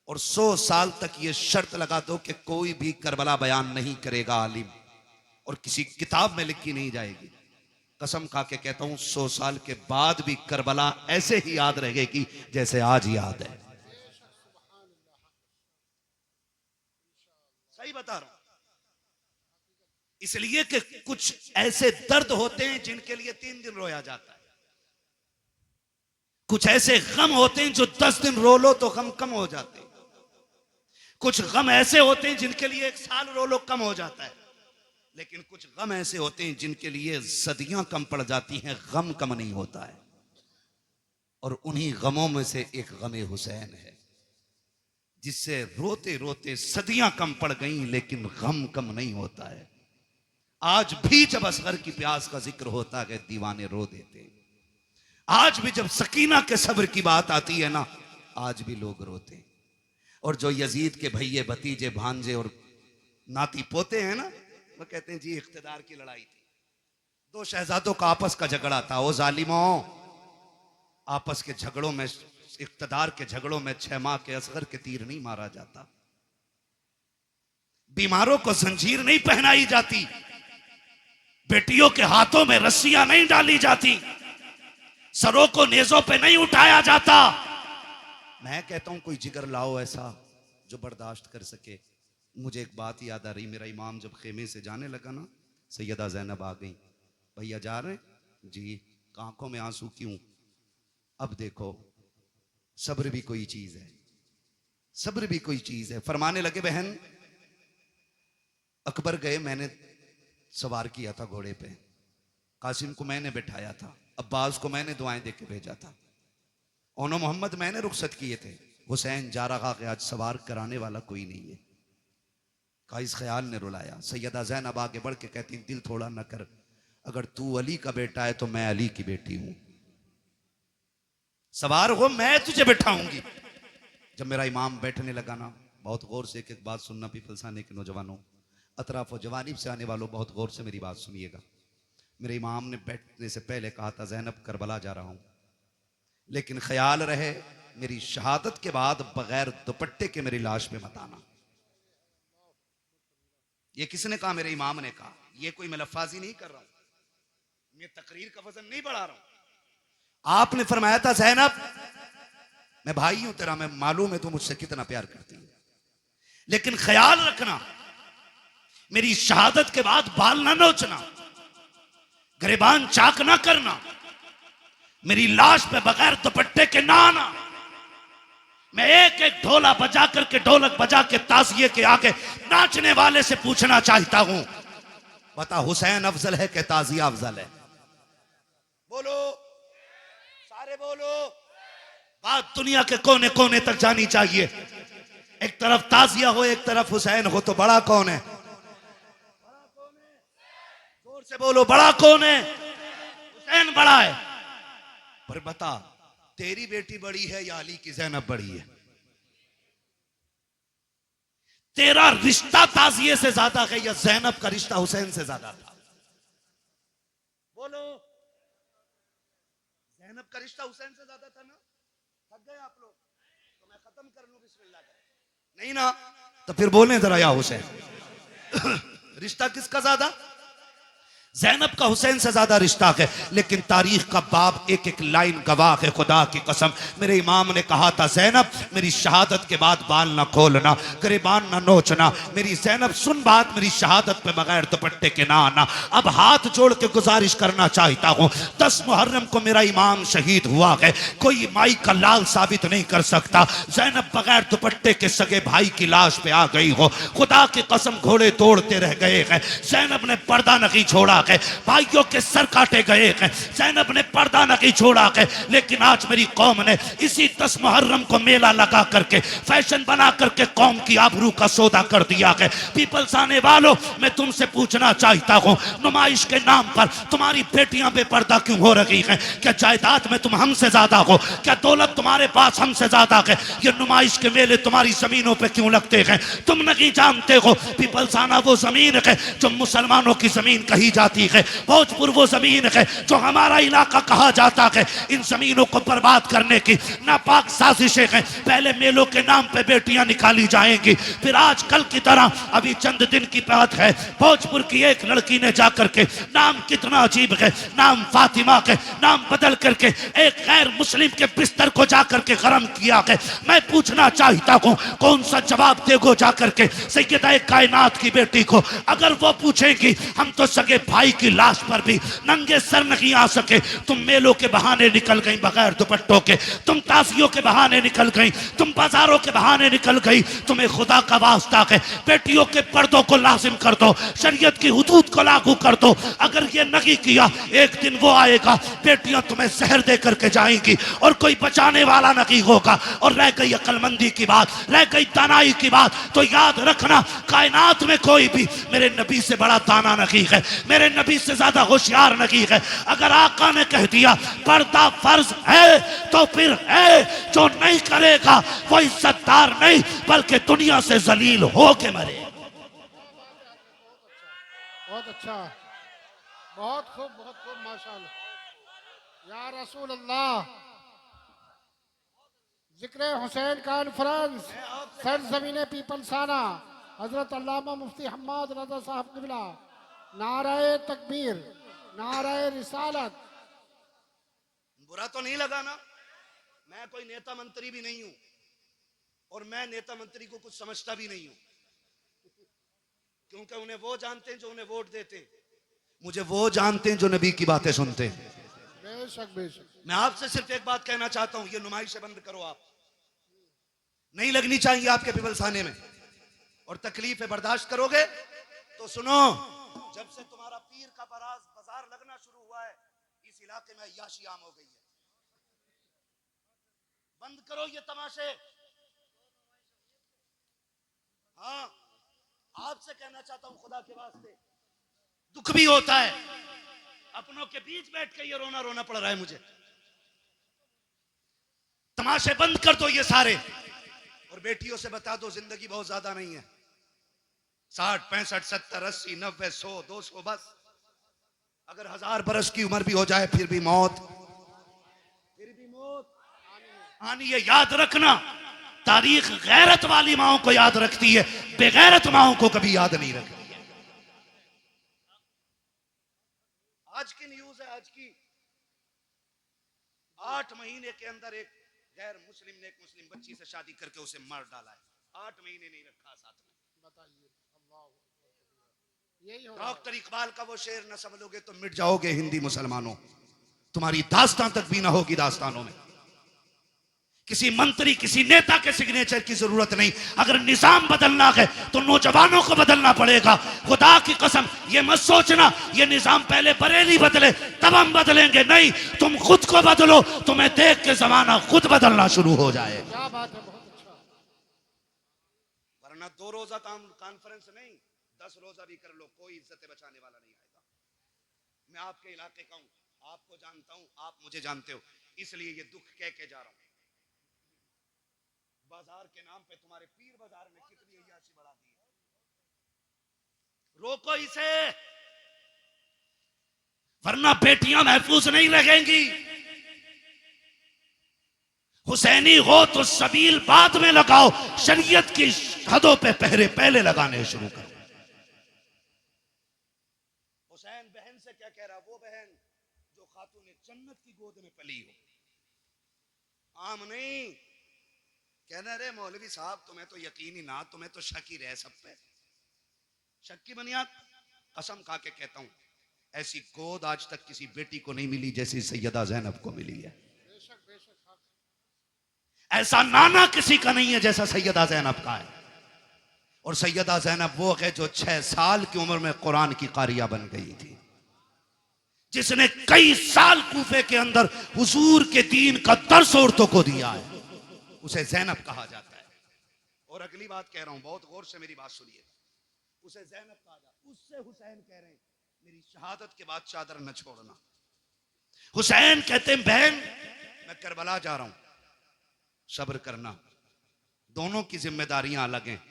और 100 साल तक ये शर्त लगा दो कि कोई भी करबला बयान नहीं करेगा आलिम, और किसी किताब में लिखी नहीं जाएगी, कसम खा के कहता हूं 100 साल के बाद भी करबला ऐसे ही याद रहेगी जैसे आज याद है। सही बता रहा हूं, इसलिए कि कुछ ऐसे दर्द होते हैं जिनके लिए 3 दिन रोया जाता है, कुछ ऐसे गम होते हैं जो 10 दिन रो लो तो गम कम हो जाते हैं, कुछ गम ऐसे होते हैं जिनके लिए 1 साल रो लो कम हो जाता है, लेकिन कुछ गम ऐसे होते हैं जिनके लिए सदियां कम पड़ जाती हैं, गम कम नहीं होता है। और उन्हीं गमों में से एक गमे हुसैन है, जिससे रोते रोते सदियां कम पड़ गईं लेकिन गम कम नहीं होता है। आज भी जब असगर की प्यास का जिक्र होता है दीवाने रो देते हैं, आज भी जब सकीना के सब्र की बात आती है ना, आज भी लोग रोते हैं। और जो यजीद के भैये भतीजे भांजे और नाती पोते हैं ना, वो कहते हैं जी इख्तिदार की लड़ाई थी, 2 शहजादों का आपस का झगड़ा था। ओ जालिमों, आपस के झगड़ों में, इख्तिदार के झगड़ों में 6 माह के असगर के तीर नहीं मारा जाता, बीमारों को जंजीर नहीं पहनाई जाती, बेटियों के हाथों में रस्सियां नहीं डाली जाती, सरों को नेजों पे नहीं उठाया जाता। मैं कहता हूं कोई जिगर लाओ ऐसा जो बर्दाश्त कर सके। मुझे एक बात याद आ रही, मेरा इमाम जब खेमे से जाने लगा ना, सैयदा ज़ैनब आ गई, भैया जा रहे जी, आंखों में आंसू क्यों? अब देखो सब्र भी कोई चीज है, सब्र भी कोई चीज है। फरमाने लगे बहन अकबर गए, मैंने सवार किया था घोड़े पे, कासिम को मैंने बैठाया था, अब्बास को मैंने दुआएं दे के भेजा था, ओनो मोहम्मद मैंने रुखसत किए थे, हुसैन जा रहा कि आज सवार कराने वाला कोई नहीं है। काइस ख्याल ने रुलाया। सैयदा ज़ैनब आगे बढ़ के कहती, दिल थोड़ा न कर, अगर तू अली का बेटा है तो मैं अली की बेटी हूं, सवार हो मैं तुझे बैठाऊंगी। जब मेरा इमाम बैठने लगा ना, बहुत गौर से एक एक बात सुनना, पीपलसाने के नौजवानों, अतराफ जवानीब से आने वालों, बहुत गौर से मेरी बात सुनिएगा। मेरे इमाम ने बैठने से पहले कहा था, ज़ैनब करबला जा रहा हूं, लेकिन ख्याल रहे मेरी शहादत के बाद बगैर दुपट्टे के मेरी लाश पे मत आना। ये किसने कहा? मेरे इमाम ने कहा। ये कोई मैं लफ्फाजी नहीं कर रहा हूं, मैं तकरीर का वजन नहीं बढ़ा रहा हूं। आपने फरमाया था, ज़ैनब मैं भाई हूं तेरा, मैं मालूम है तू मुझसे कितना प्यार करती है, लेकिन ख्याल रखना मेरी शहादत के बाद बाल ना नोचना, गिरबान चाक ना करना, मेरी लाश पे बगैर दुपट्टे के ना आना। मैं एक एक ढोला बजा करके, ढोलक बजा के ताज़िए के आगे नाचने वाले से पूछना चाहता हूं, बता हुसैन अफजल है कि ताज़िया अफजल है? बोलो, सारे बोलो। बात दुनिया के कोने कोने तक जानी चाहिए। एक तरफ ताज़िया हो, एक तरफ हुसैन हो, तो बड़ा कौन है? जोर से बोलो, बड़ा कौन है? हुसैन बड़ा है। पर बता, तेरी बेटी बड़ी है या अली की ज़ैनब बड़ी है? तेरा रिश्ता ताज़िए से ज्यादा है या ज़ैनब का रिश्ता हुसैन से ज्यादा था? बोलो। ज़ैनब का रिश्ता हुसैन से ज्यादा था ना? थक गए आप लोग? तो मैं खत्म कर लूं बिस्मिल्लाह कर। नहीं ना, तो फिर बोलें जरा या हुसैन। रिश्ता किसका ज्यादा? ज़ैनब का हुसैन से ज्यादा रिश्ता है, लेकिन तारीख का बाब एक एक लाइन गवाह है। खुदा की कसम, मेरे इमाम ने कहा था, ज़ैनब मेरी शहादत के बाद बाल ना खोलना, गिरबान ना नोचना। मेरी ज़ैनब सुन बात, मेरी शहादत पे बगैर दुपट्टे के ना आना। अब हाथ जोड़ के गुजारिश करना चाहता हूँ, 10 मुहर्रम को मेरा इमाम शहीद हुआ है, कोई माई का लाल साबित नहीं कर सकता। ज़ैनब बगैर दुपट्टे के सगे भाई की लाश पे आ गई हो, खुदा की कसम घोड़े तोड़ते रह गए हैं। ज़ैनब ने पर्दा नहीं छोड़ा है, भाइयों के सर काटे गए हैं। ज़ैनब ने पर्दा नहीं छोड़ा है, लेकिन आज मेरी कौम ने इसी 10 मुहर्रम को मेला लगा करके, फैशन बना करके कौम की आबरू का सौदा कर दिया है। पीपल्स आने वालों, मैं तुमसे पूछना चाहता हूं, नुमाइश के नाम पर तुम्हारी बेटियां बेपर्दा क्यों हो रही हैं? क्या जायदाद में तुम हमसे ज्यादा हो? क्या दौलत तुम्हारे पास हमसे ज्यादा है? ये नुमाइश के मेले तुम्हारी जमीनों पे क्यों लगते हैं? तुम नहीं जानते हो पीपल्स आना वो जमीन है जो मुसलमानों की जमीन कही जाती है, भोजपुर वो जमीन है जो हमारा इलाका कहा जाता है। इन जमीनों को बर्बाद करने की नापाक साजिशें हैं। पहले मेलों के नाम पे बेटियां निकाली जाएंगी, फिर आज कल की तरह अभी चंद दिन की बात है, भोजपुर की एक लड़की ने जाकर के, नाम कितना अजीब है, नाम फातिमा के, नाम बदल करके एक गैर मुस्लिम के बिस्तर को जाकर के गरम किया है। मैं पूछना चाहता हूं, कौन सा जवाब देगो जाकर के सैयदा कायनात की बेटी को? अगर वो पूछेंगी, हम तो सगे भाई की लाश पर भी नंगे सर नहीं आ सके, तुम मेलों के बहाने निकल गई बगैर दुपट्टों के, तुम ताजियों के बहाने निकल गई, तुम बाजारों के बहाने निकल गई। तुम्हें खुदा का वास्ता है, बेटियों के पर्दों को लाजिम कर दो, शरीयत की हुदूद को लागू कर दो। अगर ये नहीं किया, एक दिन वो आएगा, बेटियां तुम्हें जहर दे करके जाएंगी और कोई बचाने वाला नहीं होगा। और रह गई अक्लमंदी की बात, रह गई दानाई की बात, तो याद रखना, कायनात में कोई भी मेरे नबी से बड़ा दाना नहीं है, मेरे नबी से ज्यादा होशियार नहीं है। अगर आका ने कह दिया पर्दा फर्ज है, तो फिर है, जो नहीं करेगा वो इज्जतदार नहीं बल्कि दुनिया से जलील हो के मरे। बहुत अच्छा, बहुत खूब, बहुत खूब, माशाअल्लाह। या रसूल अल्लाह, जिक्र हुसैन कॉन्फ्रेंस सरजमीन पीपलसाना, हजरत अल्लामा मुफ्ती हम्माद रजा साहब किबला, नाराए तकबीर, नाराए रिसालत। बुरा तो नहीं लगा ना? मैं कोई नेता मंत्री भी नहीं हूं और मैं नेता मंत्री को कुछ समझता भी नहीं हूं, क्योंकि उन्हें वो जानते हैं जो उन्हें वोट देते हैं, मुझे वो जानते हैं जो नबी की बातें सुनते हैं। बेशक बेशक। मैं आपसे सिर्फ एक बात कहना चाहता हूं, ये नुमाइशें बंद करो। आप नहीं लगनी चाहिए आपके पिपलसाने में, और तकलीफें बर्दाश्त करोगे तो सुनो, जब से तुम्हारा पीर का बाजार लगना शुरू हुआ है, इस इस इलाके में अय्याशी आम हो गई है। बंद करो ये तमाशे। हाँ, आपसे कहना चाहता हूं खुदा के वास्ते, दुख भी होता है, अपनों के बीच बैठ के ये रोना रोना पड़ रहा है मुझे। तमाशे बंद कर दो ये सारे, और बेटियों से बता दो जिंदगी बहुत ज्यादा नहीं है। 60, 65, 70, 80, 90, 100, 200, बस। अगर 1000 बरस की उम्र भी हो जाए फिर भी मौत आनी है। याद रखना, तारीख गैरत वाली माओ को याद रखती है, बेगैरत माओ को कभी याद नहीं रखती है। आज की न्यूज है, आज की 8 महीने के अंदर एक गैर मुस्लिम ने एक मुस्लिम बच्ची से शादी करके उसे मार डाला है। 8 महीने नहीं रखा साथ में। बताइए, यही हो रहा है। डॉक्टर इकबाल का वो शेर न समझोगे तो मिट जाओगे हिंदी मुसलमानों, तुम्हारी दास्तां तक भी ना होगी दास्तानों में। किसी मंत्री किसी नेता के सिग्नेचर की जरूरत नहीं। अगर निजाम बदलना है तो नौजवानों को बदलना पड़ेगा। खुदा की कसम ये मत सोचना ये निजाम पहले बरेली बदले तब हम बदलेंगे, नहीं, तुम खुद को बदलो, तुम्हें देख के जमाना खुद बदलना शुरू हो जाए। क्या बात है, बहुत अच्छा। वरना 2 रोजा कॉन्फ्रेंस नहीं, 10 रोजा भी कर लो, कोई इज्जत बचाने वाला नहीं आएगा। मैं आपके इलाके का हूं, आपको जानता हूं, आप मुझे जानते हो, इसलिए ये दुख कह के जा रहा हूं। बाजार के नाम पे तुम्हारे पीर बाजार ने कितनी अय्याशी बढ़ा दी है। रोको इसे, वरना बेटियां महफूज नहीं रहेंगी। हुसैनी हो तो सबील बाद में लगाओ, शरीयत की हदों पे पहरे पहले लगाने शुरू करो। हुसैन बहन से क्या कह रहा, वो बहन जो खातून जन्नत की गोद में पली हो, आम नहीं। कहना रे मौलवी साहब तुम्हें तो यकीन ही ना, तुम्हें तो शक ही रहे सब पे। शक की बुनियाद, कसम खा के कहता हूं, ऐसी गोद आज तक किसी बेटी को नहीं मिली जैसी सैयदा ज़ैनब को मिली है। बेशक बेशक। ऐसा नाना किसी का नहीं है जैसा सैयदा ज़ैनब का है। और सैयदा ज़ैनब वो है जो 6 साल की उम्र में कुरान की कारिया बन गई थी, जिसने कई साल कूफे के अंदर हुजूर के दीन का दर्स औरतों को दिया है, उसे ज़ैनब कहा जाता है। और अगली बात कह रहा हूं, बहुत गौर से मेरी बात सुनिए, उसे ज़ैनब कहा जाता है। उससे हुसैन कह रहे हैं मेरी शहादत के बाद चादर न छोड़ना। हुसैन कहते हैं बहन मैं करबला जा रहा हूं, सब्र करना, दोनों की जिम्मेदारियां अलग हैं।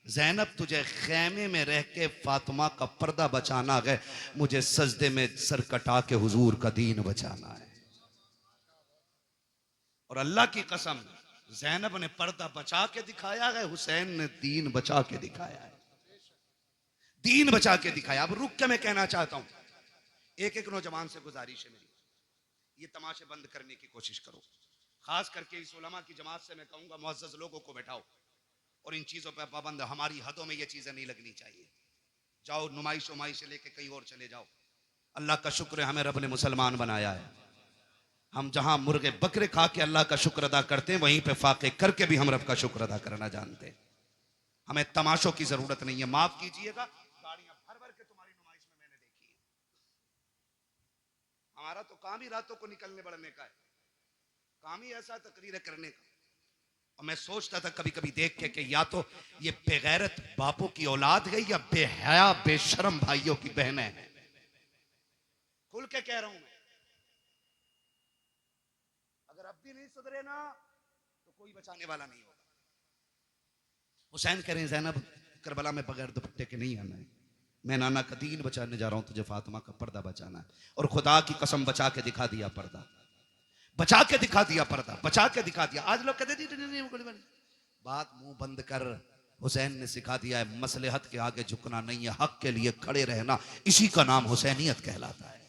ज़ैनब तुझे खेमे में रह के फातिमा का पर्दा बचाना है, मुझे सजदे में सर कटा के हुजूर का दीन बचाना है। और अल्लाह की कसम ज़ैनब ने पर्दा बचा के दिखाया है, हुसैन ने दीन बचा के दिखाया है। दीन बचा के दिखाया। अब रुक के मैं कहना चाहता हूं, एक एक नौजवान से गुजारिश है मेरी, ये तमाशे बंद करने की कोशिश करो। खास करके इस उलमा की जमात से मैं कहूंगा मुअज़्ज़ज़ लोगों को बैठाओ और इन चीजों पर पाबंद, हमारी हदों में ये चीजें नहीं लगनी चाहिए। जाओ नुमाइश उमाइश लेके कहीं और चले जाओ। अल्लाह का शुक्र है हमें रब ने मुसलमान बनाया है। हम जहां मुर्गे बकरे खा के अल्लाह का शुक्र अदा करते हैं, वहीं पे फाके करके भी हम रब का शुक्र अदा करना जानते हैं। हमें तमाशों की जरूरत नहीं है। माफ कीजिएगा, गाड़ियां भर भर के तुम्हारी नुमाइश में मैंने देखी है। हमारा तो काम ही रातों को निकलने बढ़ने का है, काम ही ऐसा तकरीर करने का। और मैं सोचता था कभी कभी देख के कि या तो ये बेगैरत बापों की औलाद है या बेहया बेशरम भाइयों की बहनें हैं। खुल के कह रहा हूं मैं, अगर अब भी नहीं सुधरे ना तो कोई बचाने वाला नहीं होगा। हुसैन कह रहे हैं ज़ैनब करबला में बगैर दुपट्टे के नहीं आना है, मैं नाना का दीन बचाने जा रहा हूं, तुझे फातिमा का पर्दा बचाना है। और खुदा की कसम बचा के दिखा दिया पर्दा, बचा के दिखा दिया पर्दा, बचा के दिखा दिया। आज लोग कहते नहीं, बात मुंह बंद कर। हुसैन ने सिखा दिया है मसलहत के आगे झुकना नहीं है, हक के लिए खड़े रहना, इसी का नाम हुसैनियत कहलाता है।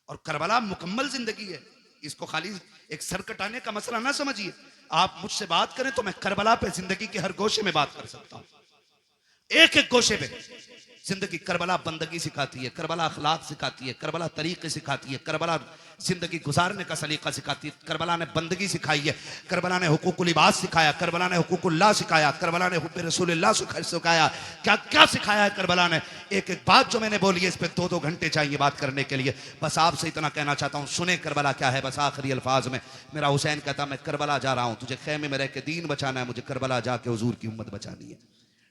और करबला मुकम्मल जिंदगी है, इसको खाली एक सर कटाने का मसला ना समझिए। आप मुझसे बात करें तो मैं करबला पे जिंदगी के हर गोशे में बात कर सकता हूं। एक एक गोशे पे जिंदगी। करबला बंदगी सिखाती है, करबला अखलाक सिखाती है, करबला तरीके सिखाती है, करबला जिंदगी गुजारने का सलीका सिखाती है, करबला ने बंदगी सिखाई है, करबला ने हुकूकुल इबाद सिखाया, करबला ने हुकूकुल्लाह सिखाया, करबला ने हुब्बे रसूलुल्लाह सिखाया। क्या क्या सिखाया है करबला ने। एक एक बात जो मैंने बोली है इस पर 2-2 घंटे चाहिए बात करने के लिए। बस आपसे इतना कहना चाहता हूँ, सुने करबला क्या है। बस आखिरी अल्फाज में मेरा हुसैन कहता, मैं करबला जा रहा हूँ, तुझे खेमे में रह के दीन बचाना है, मुझे करबला जाके हुजूर की उम्मत बचानी है।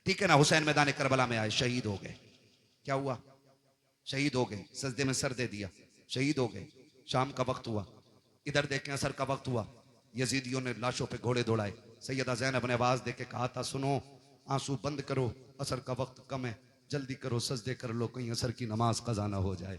ठीक है ना। हुसैन मैदान करबला में आए, शहीद हो गए। क्या हुआ? शहीद हो गए, सजदे में सर दे दिया, शहीद हो गए। शाम का वक्त हुआ, इधर देखें असर का वक्त हुआ, यजीदियों ने लाशों पे घोड़े दौड़ाए। सैयदा ज़ैनब ने आवाज दे के कहा था, सुनो आंसू बंद करो, असर का वक्त कम है, जल्दी करो, सजदे कर लो, कहीं असर की नमाज कज़ा ना हो जाए।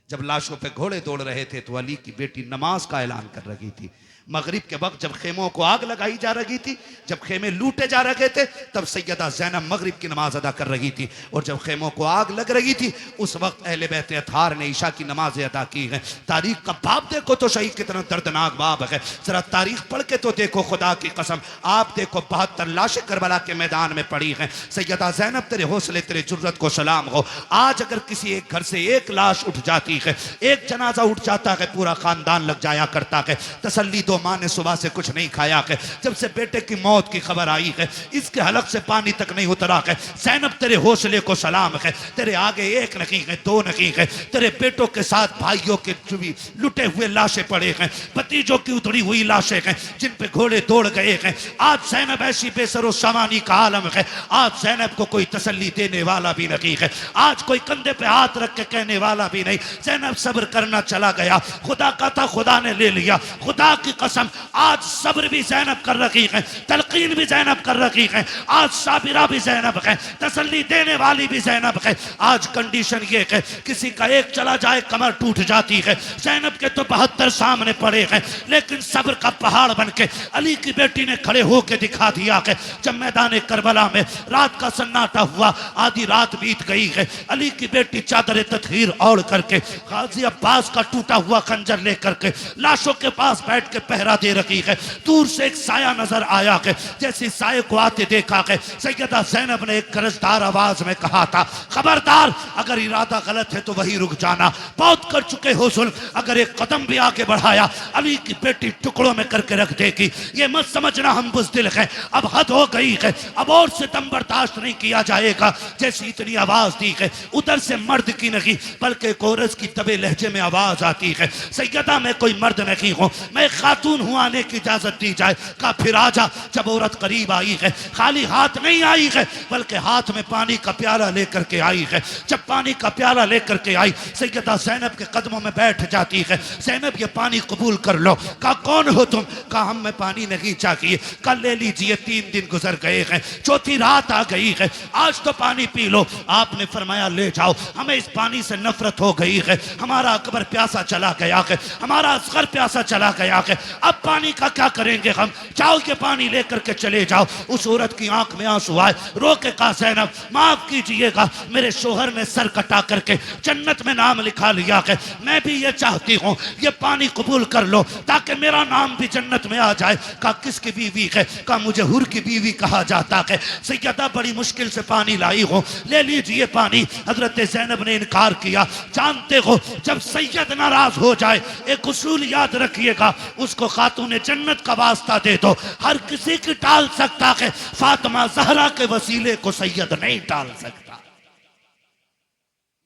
जब लाशों पे घोड़े दौड़ रहे थे तो अली की बेटी नमाज का ऐलान कर रही थी। मगरिब के वक्त जब खेमों को आग लगाई जा रही थी, जब खेमे लूटे जा रहे थे, तब सैयदा ज़ैनब मगरिब की नमाज अदा कर रही थी। और जब खेमों को आग लग रही थी, उस वक्त अहले बैत अतार ने ईशा की नमाज अदा की है। तारीख का बाप देखो तो शहीद कितना दर्दनाक बाप है। जरा तारीख पढ़ के तो देखो, खुदा की कसम। आप देखो 72 लाशें करबला के मैदान में पड़ी हैं। सैयदा ज़ैनब, तेरे हौसले, तेरे जुर्रत को सलाम हो। आज अगर किसी एक घर से एक लाश उठ जाती है, एक जनाजा उठ जाता है, पूरा खानदान लग जाया करता है। तसल्ली दो, माँ ने सुबह से कुछ नहीं खाया है, जब से बेटे की मौत की खबर आई है इसके हलक से पानी तक नहीं उतरा है। ज़ैनब, तेरे हौसले को सलाम है। तेरे आगे एक नहीं है, 2 नहीं है, तेरे बेटों के साथ भाइयों के भी लुटे हुए लाशें पड़े हैं, भतीजों की उतरी हुई लाशें हैं जिन पे घोड़े दौड़ गए हैं। आज ज़ैनब ऐसी बेसरो सामानी का आलम है। आज ज़ैनब को कोई तसल्ली देने वाला भी नहीं है। आज कोई कंधे पे हाथ रख के कहने वाला भी नहीं। ज़ैनब सब्र करना चला गया, खुदा का था, खुदा ने ले लिया। खुदा की कसम, आज सब्र भी ज़ैनब कर रही है, तलकीन भी ज़ैनब कर रही है। आज साबिरा भी ज़ैनब है, तसल्ली देने वाली भी ज़ैनब है। आज कंडीशन ये है, किसी का एक चला जाए कमर टूट जाती है। ज़ैनब के तो 72 सामने पड़े हैं, लेकिन सब्र का पहाड़ बन के अली की बेटी ने खड़े होकर दिखा दिया है। जब मैदान करबला में रात का सन्नाटा हुआ, आधी रात बीत गई है, अली की बेटी चादर तत्हीर ओढ़ करके, गाजी अब्बास का टूटा हुआ खंजर लेकर के लाशों के पास बैठ के पहरा दे रही है। दूर से एक साया नजर आया है, जैसे साये को आते देखा है, सैयदा ज़ैनब ने एक गरजदार आवाज में कहा था, खबरदार, अगर इरादा गलत है तो वही रुक जाना, बहुत कर चुके हो जुल्म। अगर एक कदम भी आगे बढ़ाया, अली की बेटी टुकड़ों में करके रख देगी। ये मत समझना हम बुज़दिल हैं, अब हद हो गई है, अब और सितम बर्दाश्त नहीं किया जाएगा। जैसी इतनी आवाज दी है, उधर से मर्द की नहीं बल्कि कोरस की दबे लहजे में आवाज आती है, सैयदा मैं कोई मर्द नहीं हूँ, मैं खातून हूँ, आने की इजाजत दी जाए। का फिर आजा। जब औरत करीब आई है, खाली हाथ नहीं आई है, बल्कि हाथ में पानी का प्याला लेकर के आई है। जब पानी का प्याला लेकर के आई, सैयदा ज़ैनब के कदमों में बैठ जाती है। ज़ैनब, ये पानी कबूल कर लो। कहा कौन हो तुम? कहा हम में पानी नहीं चाहिए, कल ले लीजिए, 3 दिन गुजर गए हैं, 4थी रात आ गई है, आज तो पानी पी लो। आपने फरमाया ले जाओ, हमें इस पानी से नफरत हो गई है, हमारा अकबर प्यासा चला गया है, हमारा असगर प्यासा चला गया है, अब पानी का क्या करेंगे हम? जाओ ये पानी लेकर के चले जाओ। उस औरत की आंख में आंसू आए, रो के कहा ज़ैनब माफ कीजिएगा, मेरे शोहर ने सर कटा करके जन्नत में नाम लिखा लिया है, मैं भी ये चाहती हूँ ये पानी कबूल कर लो ताकि मेरा नाम भी जन्नत में आ जाए। कहा किसकी बीवी है? कहा मुझे हुर की बीवी कहा जाता है। सैयदा बड़ी मुश्किल से पानी लाई हो, ले लीजिए पानी। हजरत ज़ैनब ने इनकार किया। जानते हो जब सैयद नाराज हो जाए, एक उसूल याद रखिएगा, उसको खातून जन्नत का वास्ता दे दो, हर किसी की टाल सकता है, फातिमा ज़हरा के वसीले को सैयद नहीं टाल सकता।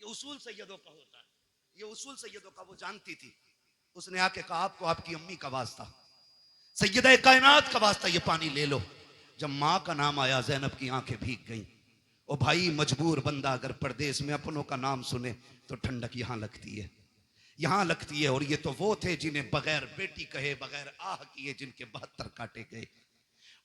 ये उसूल सैयदों का होता है, ये उसूल सैयदों का वो जानती थी। उसने आके कहा आपको आपकी अम्मी का वास्ता, सैयदा कायनात का वास्ता, ये पानी ले लो। जब माँ का नाम आया, ज़ैनब की आंखें भीग गईं। ओ भाई, मजबूर बंदा अगर परदेश में अपनों का नाम सुने तो ठंडक यहाँ लगती है, यहाँ लगती है। और ये तो वो थे जिन्हें बगैर बेटी कहे, बगैर आह किए, जिनके 72 काटे गए।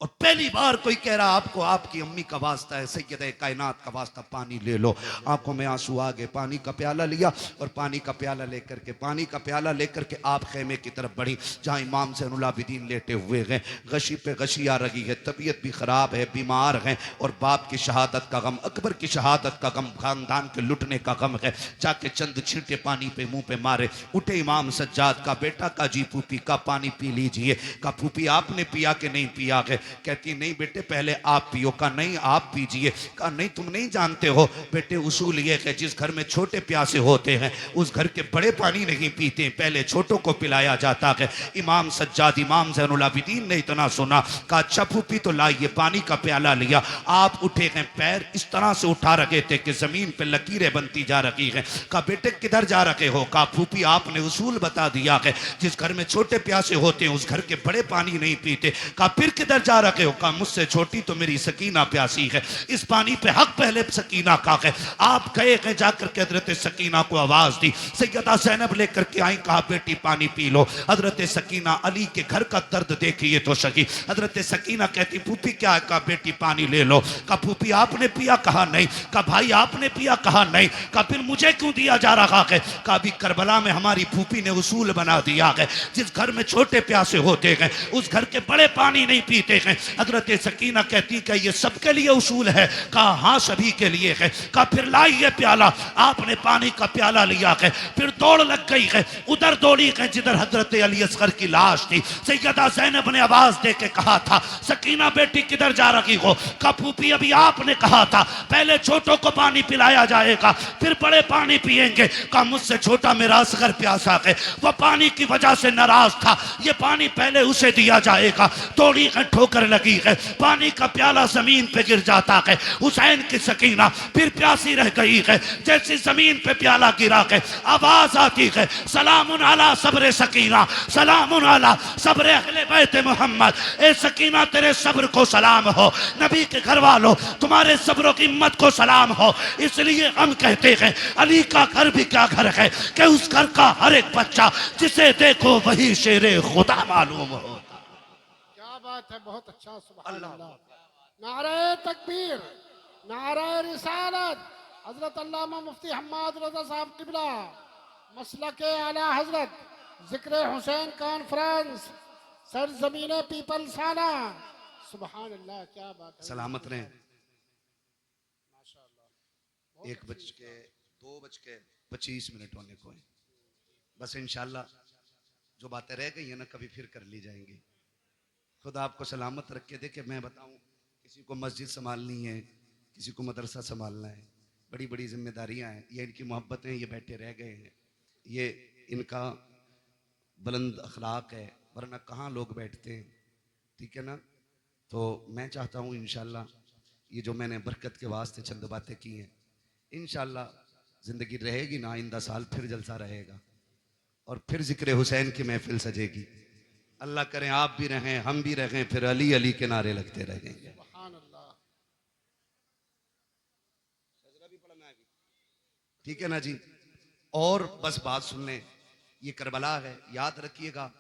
और पहली बार कोई कह रहा आपको आपकी अम्मी का वास्ता है, सैयद कायनात का वास्ता, पानी ले लो। आंखों में आंसू आ गए, पानी का प्याला लिया और पानी का प्याला लेकर के, पानी का प्याला लेकर के आप खेमे की तरफ बढ़ी जहाँ इमाम ज़ैनुल आबिदीन लेटे हुए हैं। गशी पे गशी आ रही है, तबीयत भी ख़राब है, बीमार हैं और बाप की शहादत का गम, अकबर की शहादत का गम, खानदान के लुटने का गम है। जाके चंद छींटे पानी पे मुँह पे मारे। उठे इमाम सज्जाद का बेटा, का जी फूफी का पानी पी लीजिए। का फूफी आपने पिया कि नहीं पिया है? कहती नहीं बेटे पहले आप पियो। कहा नहीं आप पीजिए। कहा नहीं तुम नहीं जानते हो बेटे, उसूल ये है जिस घर में छोटे प्यासे होते हैं उस घर के बड़े पानी नहीं पीते, पहले छोटों को पिलाया जाता है। इमाम सज्जाद इमाम ज़ैनुल आबिदीन ने इतना सुना, कहा अच्छा फूफी तो लाइए। पानी का प्याला लिया, आप उठे हैं, पैर इस तरह से उठा रखे थे कि जमीन पे लकीरें बनती जा रही हैं। कहा बेटे किधर जा रखे हो? कहा फूफी आपने उसूल बता दिया है जिस घर में छोटे प्यासे होते हैं उस घर के बड़े पानी नहीं पीते। कहा फिर किधर जा रखे हो? कहा मुझसे छोटी तो मेरी सकीना प्यासी है, इस पानी पे हक पहले सकीना का है। आप गए हैं जाकर के हजरत सकीना को आवाज दी, सैयदा ज़ैनब लेकर के आई, कहा बेटी पानी पी लो। हजरत सकीना अली के घर का दर्द देखिए तो सही। हजरत सकीना कहती फूफी क्या है? कहा बेटी पानी ले लो। कहा फूफी आपने पिया? कहा नहीं। कहा भाई आपने पिया? कहा नहीं। कहा फिर मुझे क्यों दिया जा रहा है? कहा अभी करबला में हमारी फूफी ने उसूल बना दिया है जिस घर में छोटे प्यासे होते हैं उस घर के बड़े पानी नहीं पीते हैं। हजरत सकीना कहती कि ये सबके लिए उसूल है? कहा हाँ सभी के लिए है। कहा फिर लाइए प्याला। आपने पानी का प्याला लिया है, फिर दौड़ लग गई है, उधर दौड़ी है जिधर हजरत अली असगर की लाश थी। सैयदा ज़ैनब ने आवाज दे के कहा था सकीना बेटी किधर जा रही हो? कहा फूफी अभी आपने कहा था पहले छोटों को पानी पिलाया जाएगा फिर बड़े पानी पिएंगे। कहा मुझसे छोटा मेरा असगर प्यासा है, वह पानी की वजह से नाराज था, ये पानी पहले उसे दिया जाएगा। तोड़ी है, ठोकर लगी है, पानी का प्याला जमीन पे गिर जाता है। हुसैन की सकीना फिर प्यासी रह गई है, जैसे जमीन पे प्याला गिरा है आवाज आती है सलामुन अला सब्र सकीना, सलामुन अला सब्र अहले बैत मोहम्मद। ए सकीना तेरे सब्र को सलाम हो, नबी के घर वालों तुम्हारे सब्र की हिम्मत को सलाम हो। इसलिए हम कहते हैं अली का घर भी क्या घर है कि उस घर का हर एक बच्चा जिसे देखो वही शेरे खुदा मालूम हो। क्या बात है, बहुत अच्छा, सुभान अल्लाह। नारे तकबीर, नारे रिसालत, हजरत अल्लामा मुफ्ती हम्माद रजा साहब किबला, मसलक आला हजरत, जिक्र हुसैन कॉन्फ्रेंस, सरजमीन पीपल साना। सुभान अल्लाह, क्या बात है। सलामत रहें। माशाअल्लाह। 1:02:25 होने को है। बस इंशाल्लाह जो बातें रह गई है ना कभी फिर कर ली जाएंगी। खुदा आपको सलामत रख के दे। कि मैं बताऊं किसी को मस्जिद संभालनी है, किसी को मदरसा संभालना है, बड़ी बड़ी जिम्मेदारियां हैं। ये इनकी मोहब्बतें, ये बैठे रह गए हैं, ये इनका बुलंद अखलाक है, वरना कहाँ लोग बैठते हैं। ठीक है ना? तो मैं चाहता हूँ इंशाल्लाह ये जो मैंने बरकत के वास्ते चंद बातें की हैं, इंशाल्लाह ज़िंदगी रहेगी ना, आइंदा साल फिर जलसा रहेगा और फिर जिक्र हुसैन की महफिल सजेगी। अल्लाह करें आप भी रहें, हम भी रहें, फिर अली अली के नारे लगते रहेंगे। सुभान अल्लाह। ठीक है ना जी? और बस बात सुन लें, ये करबला है, याद रखिएगा।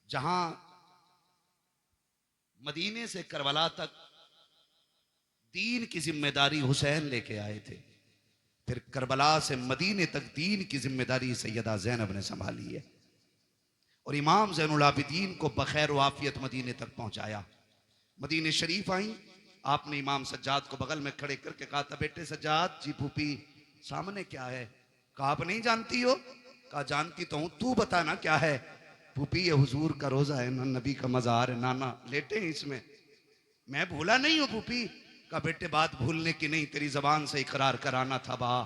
जहां मदीने से करबला तक दीन की जिम्मेदारी हुसैन लेके आए थे, फिर करबला से मदीने तक दीन की जिम्मेदारी सैयदा ज़ैनब ने संभाली है और इमाम ज़ैनुल आबिदीन को बखैर वाफियत मदीने तक पहुंचाया। मदीने शरीफ आई, आपने इमाम सज्जाद को बगल में खड़े करके कहा था बेटे सज्जाद जी फूफी सामने क्या है? कहा आप नहीं जानती हो? कहा जानती तो हूं, तू बता ना क्या है? फूफी ये हुजूर का रोजा है ना, नबी का मजार है, नाना लेटे हैं इसमें। मैं भूला नहीं हूं फूफी। कहा बेटे बात भूलने की नहीं, तेरी जबान से इकरार कराना था बा।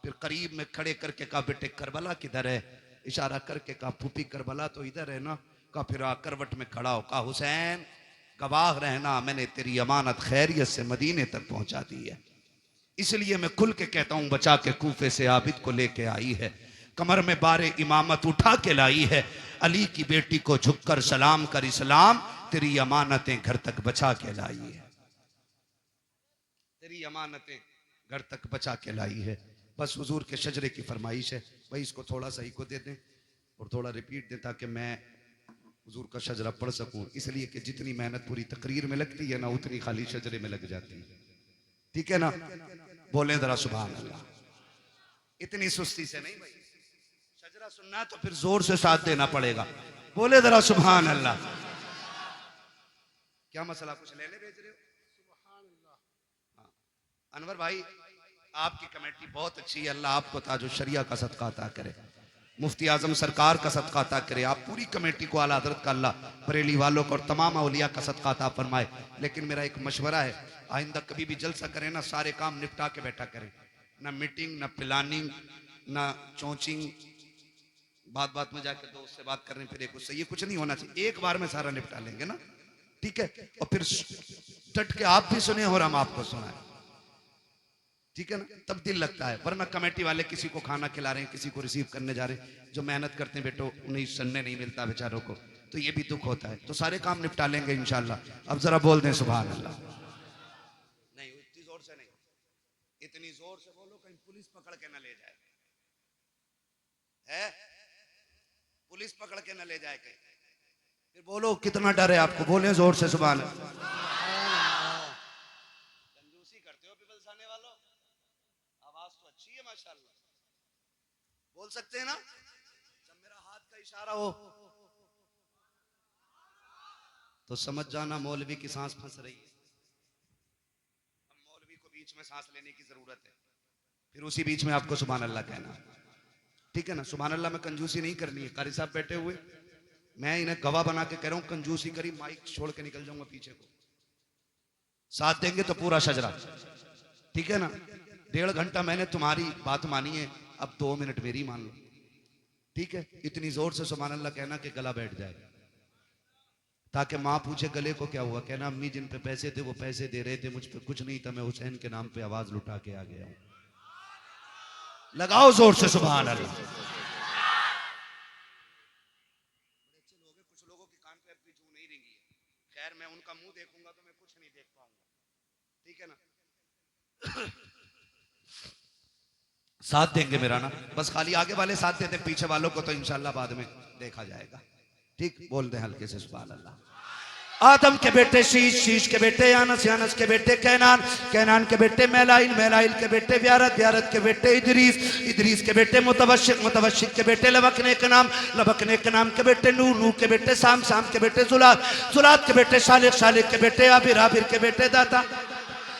फिर करीब में खड़े करके कहा बेटे करबला किधर है? इशारा करके कहा फूफी करबला तो इधर है ना। कहा फिर करवट में खड़ा हो, कहा हुसैन गवाह रहना, मैंने तेरी अमानत खैरियत से मदीने तक पहुंचा दी है, इसलिए मैं खुल के कहता हूं बचा के कूफे से आबिद को लेके आई है, कमर में बारे इमामत उठा के लाई है, अली की बेटी को झुककर सलाम कर इस्लाम, तेरी अमानतें घर तक बचा के लाई है, तेरी अमानतें घर तक बचा के लाई है। बस हुजूर के शजरे की फरमाइश है भाई, इसको थोड़ा सा ही को दे दें और थोड़ा रिपीट दें ताकि मैं हुजूर का शजरा पढ़ सकूं, इसलिए कि जितनी मेहनत पूरी तकरीर में लगती है ना उतनी खाली शजरे में लग जाती है। ठीक है ना? बोलें जरा सुभान अल्लाह। इतनी सुस्ती से नहीं भाई, शजरा सुनना तो फिर जोर से साथ देना पड़ेगा। बोले जरा सुभान अल्लाह। क्या मसला, कुछ लेने भेज रहे हो? हाँ। अनवर भाई आपकी कमेटी बहुत अच्छी है, अल्लाह आपको ताजो शरिया का सदका अता करे। मुफ्ती आजम सरकार का सदका अता करे। आप पूरी कमेटी को आला हजरत का अल्लाह बरेली वालों को और तमाम औलिया का सदका अता फरमाए। लेकिन मेरा एक मशवरा है, आइंदा कभी भी जलसा करें ना, सारे काम निपटा के बैठा करें, ना मीटिंग, ना प्लानिंग, ना चौचिंग, बात बात में जाकर दोस्त से बात करने फिर एक उससे, ये कुछ नहीं होना चाहिए। एक बार में सारा निपटा लेंगे ना, ठीक है। और फिर डट के आप भी सुने और हम आपको सुनाए, ठीक है ना, तब दिल लगता है। वरना कमेटी वाले किसी को खाना खिला रहे हैं, किसी को रिसीव करने जा रहे हैं, जो मेहनत करते हैं बेटो उन्हें सन्ने नहीं मिलता बेचारों को, तो ये भी दुख होता है। तो सारे काम निपटा लेंगे इंशाल्लाह। अब जरा बोल दें सुभान अल्लाह। नहीं इतनी जोर से नहीं, इतनी जोर से बोलो कहीं पुलिस पकड़ के ना ले जाए, है पुलिस पकड़ के ना ले जाए कहीं। फिर बोलो कितना डर है आपको, बोले जोर से सुभान अल्लाह। कंजूसी करते हो पीपल्स आने वालों, आवाज तो अच्छी है माशाल्लाह, बोल सकते हैं ना। जब मेरा हाथ का इशारा हो तो समझ जाना मौलवी की सांस फंस रही है। अब मौलवी को बीच में सांस लेने की जरूरत है, फिर उसी बीच में आपको सुभान अल्लाह कहना, ठीक है ना। सुभान अल्लाह में कंजूसी नहीं करनी है। कारी साहब बैठे हुए, मैं इन्हें गवाह बना के कह रहा हूं, कंजूसी करी माइक छोड़ के निकल जाऊंगा पीछे को। साथ देंगे तो पूरा शजरा, ठीक है ना। 1.5 घंटा मैंने तुम्हारी बात मानी है, अब 2 मिनट मेरी मान लो, ठीक है। इतनी जोर से सुभान अल्लाह कहना कि गला बैठ जाए, ताकि माँ पूछे गले को क्या हुआ, कहना अम्मी जिन पे पैसे थे वो पैसे दे रहे थे, मुझ पे कुछ नहीं था, मैं हुसैन के नाम पे आवाज लुटा के आ गया हूं। लगाओ जोर से सुभान अल्लाह। कुछ लोगों के कान पे अब भी जू नहीं रेंगी है। खैर मैं उनका मुंह देखूंगा तो मैं कुछ नहीं देख पाऊंगा, ठीक है ना। साथ देंगे मेरा ना, बस खाली आगे वाले साथ देते, पीछे वालों को तो इंशाल्लाह बाद में देखा जाएगा, ठीक। बोल दे हल्के से सुभान अल्लाह। आदम के बेटे शीश, शीश के बेटे यानस, यानस के बेटे कैनान, कैनान के बेटे मैलाइल, मैलाइल के बेटे व्यारत, व्यारत के बेटे इदरीस, इदरीस के बेटे मुतवशिक, मुतवशिक के बेटे लबकने के नाम, लबकने के नाम के बेटे नूह, नूह के बेटे साम, साम के बेटे जुलाद, जुलाद के बेटे शालिक, शालिक के बेटे आबिर, आबिर के बेटे दाता,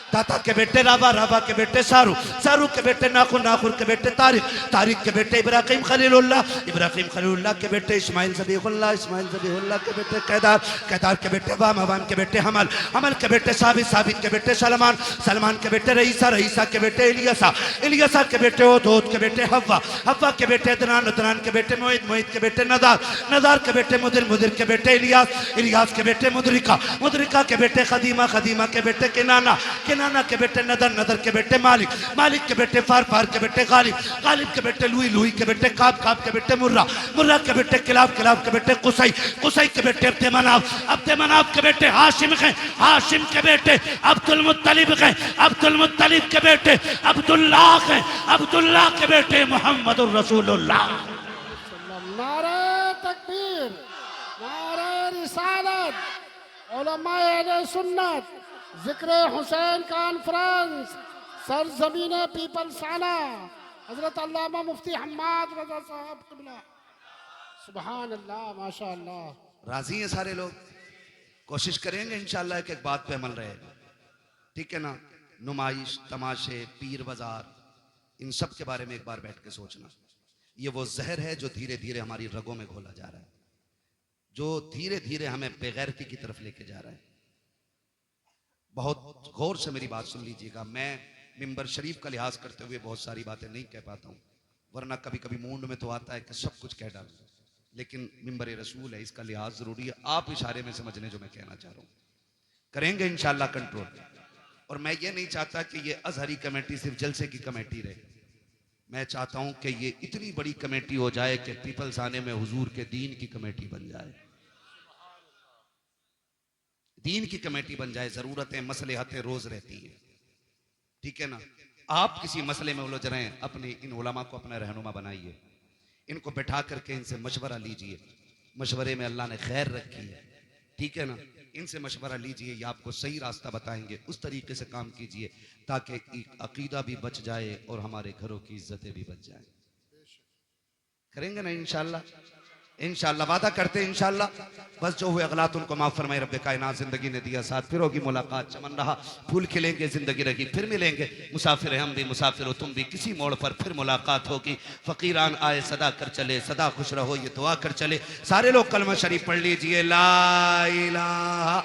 दाता के बेटे राबा, राबा के बेटे सारू, सारू के बेटे नाखुर, नाखुर के बेटे तारिक, तारिक के बेटे इब्राहिम खलीलुल्लाह, इब्राहिम खलीलुल्लाह के बेटे इस्माइल ज़बीहुल्लाह, इस्माइल ज़बीहुल्लाह के बेटे कैदार, कैदार के बेटे वाम, वाम के बेटे हमल, हमल के बेटे साबित, साबित के बेटे सलमान, सलमान के बेटे रईसा, रईसा के बेटे इलियासा, इलियासा के बेटे ओद, ओद के बेटे हव्वा, हव्वा के बेटे अदनान, अदनान के बेटे मोहित, मोहित के बेटे नदार, नदार के बेटे मुदिर, मुदिर के बेटे इलियास, इलियास के बेटे मुदरिका, मुदरिका के बेटे खदीमा, खदीमा के बेटे किनाना, किनाना के बेटे नदर, नदर के बेटे मालिक, मालिक के बेटे फार, फार के बेटे गालिब, गालिब के बेटे लुई, लुई के बेटे काब, काब के बेटे मुर्रा, मुर्रा के बेटे किलाब, किलाब के बेटे कुसई, कुसई के बेटे अब्दे मनाफ, अब्दे मनाफ के बेटे हाशिम हैं, हाशिम के बेटे अब्दुल मुत्तलिब हैं, अब्दुल मुत्तलिब के बेटे अब्दुल्लाह हैं, अब्दुल्लाह के बेटे मोहम्मदुर रसूलुल्लाह। नारे तकबीर, नारे रिसालत, उलमाए अहले सुन्नत, जिक्र हुसैन कॉन्फ्रेंस, सरजमीन पीपल्स आला हजरत अल्लामा मुफ्ती हम्माद रजा साहब क़िबला। सुभान अल्लाह, माशा अल्लाह। राजी हैं सारे लोग, कोशिश करेंगे इंशाल्लाह एक एक बात पे अमल रहेगा, ठीक है ना। नुमाइश, तमाशे, पीर बाजार, इन सब के बारे में एक बार बैठ के सोचना। ये वो जहर है जो धीरे धीरे हमारी रगों में घोला जा रहा है, जो धीरे धीरे हमें बेगैरती की तरफ लेके जा रहा है। बहुत गौर से मेरी बात सुन लीजिएगा। मैं मिंबर शरीफ का लिहाज करते हुए बहुत सारी बातें नहीं कह पाता हूँ, वरना कभी कभी मूड में तो आता है कि सब कुछ कह डालूं, लेकिन मिंबर रसूल है, इसका लिहाज जरूरी है। आप इशारे में समझ लें जो मैं कहना चाह रहा हूँ, करेंगे इंशाल्लाह कंट्रोल। और मैं ये नहीं चाहता कि ये अजहरी कमेटी सिर्फ जलसे की कमेटी रहे, मैं चाहता हूं कि ये इतनी बड़ी कमेटी हो जाए कि पीपल्स आने में हुजूर के दीन की कमेटी बन जाए, दीन की कमेटी बन जाए। जरूरतें, मसलहतें रोज रहती है, ठीक है ना। आप किसी मसले में उलझ रहे हैं, अपने इन उलमा को अपना रहनुमा बनाइए, इनको बैठा करके इनसे मशवरा लीजिए। मशवरे में अल्लाह ने खैर रखी है, ठीक है ना। इनसे मशवरा लीजिए, ये आपको सही रास्ता बताएंगे, उस तरीके से काम कीजिए ताकि अकीदा भी बच जाए और हमारे घरों की इज्जतें भी बच जाए। करेंगे ना इंशाल्लाह। इंशाअल्लाह वादा करते हैं इंशाअल्लाह। बस जो हुए अगलात उनको माफ फरमाए रब्बे कायनात। जिंदगी ने दिया साथ, फिर होगी मुलाकात, चमन रहा फूल खिलेंगे, जिंदगी रही फिर मिलेंगे। मुसाफिर हम भी मुसाफिर हो तुम भी, किसी मोड़ पर फिर मुलाकात होगी। फकीरान आए सदा कर चले, सदा खुश रहो ये दुआ कर चले। सारे लोग कलमा शरीफ पढ़ लीजिए, ला इलाहा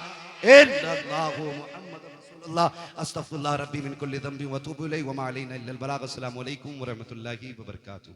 इल्लल्लाहु मुहम्मदुर रसूलुल्लाह अस्तगफिरुल्लाह रब्बी मिन कुल्ली ज़ंबि व अतूबु इलैहि व मा अलैना इल्लल बलाग। अस्सलामु अलैकुम व रहमतुल्लाहि व बरकातुहू।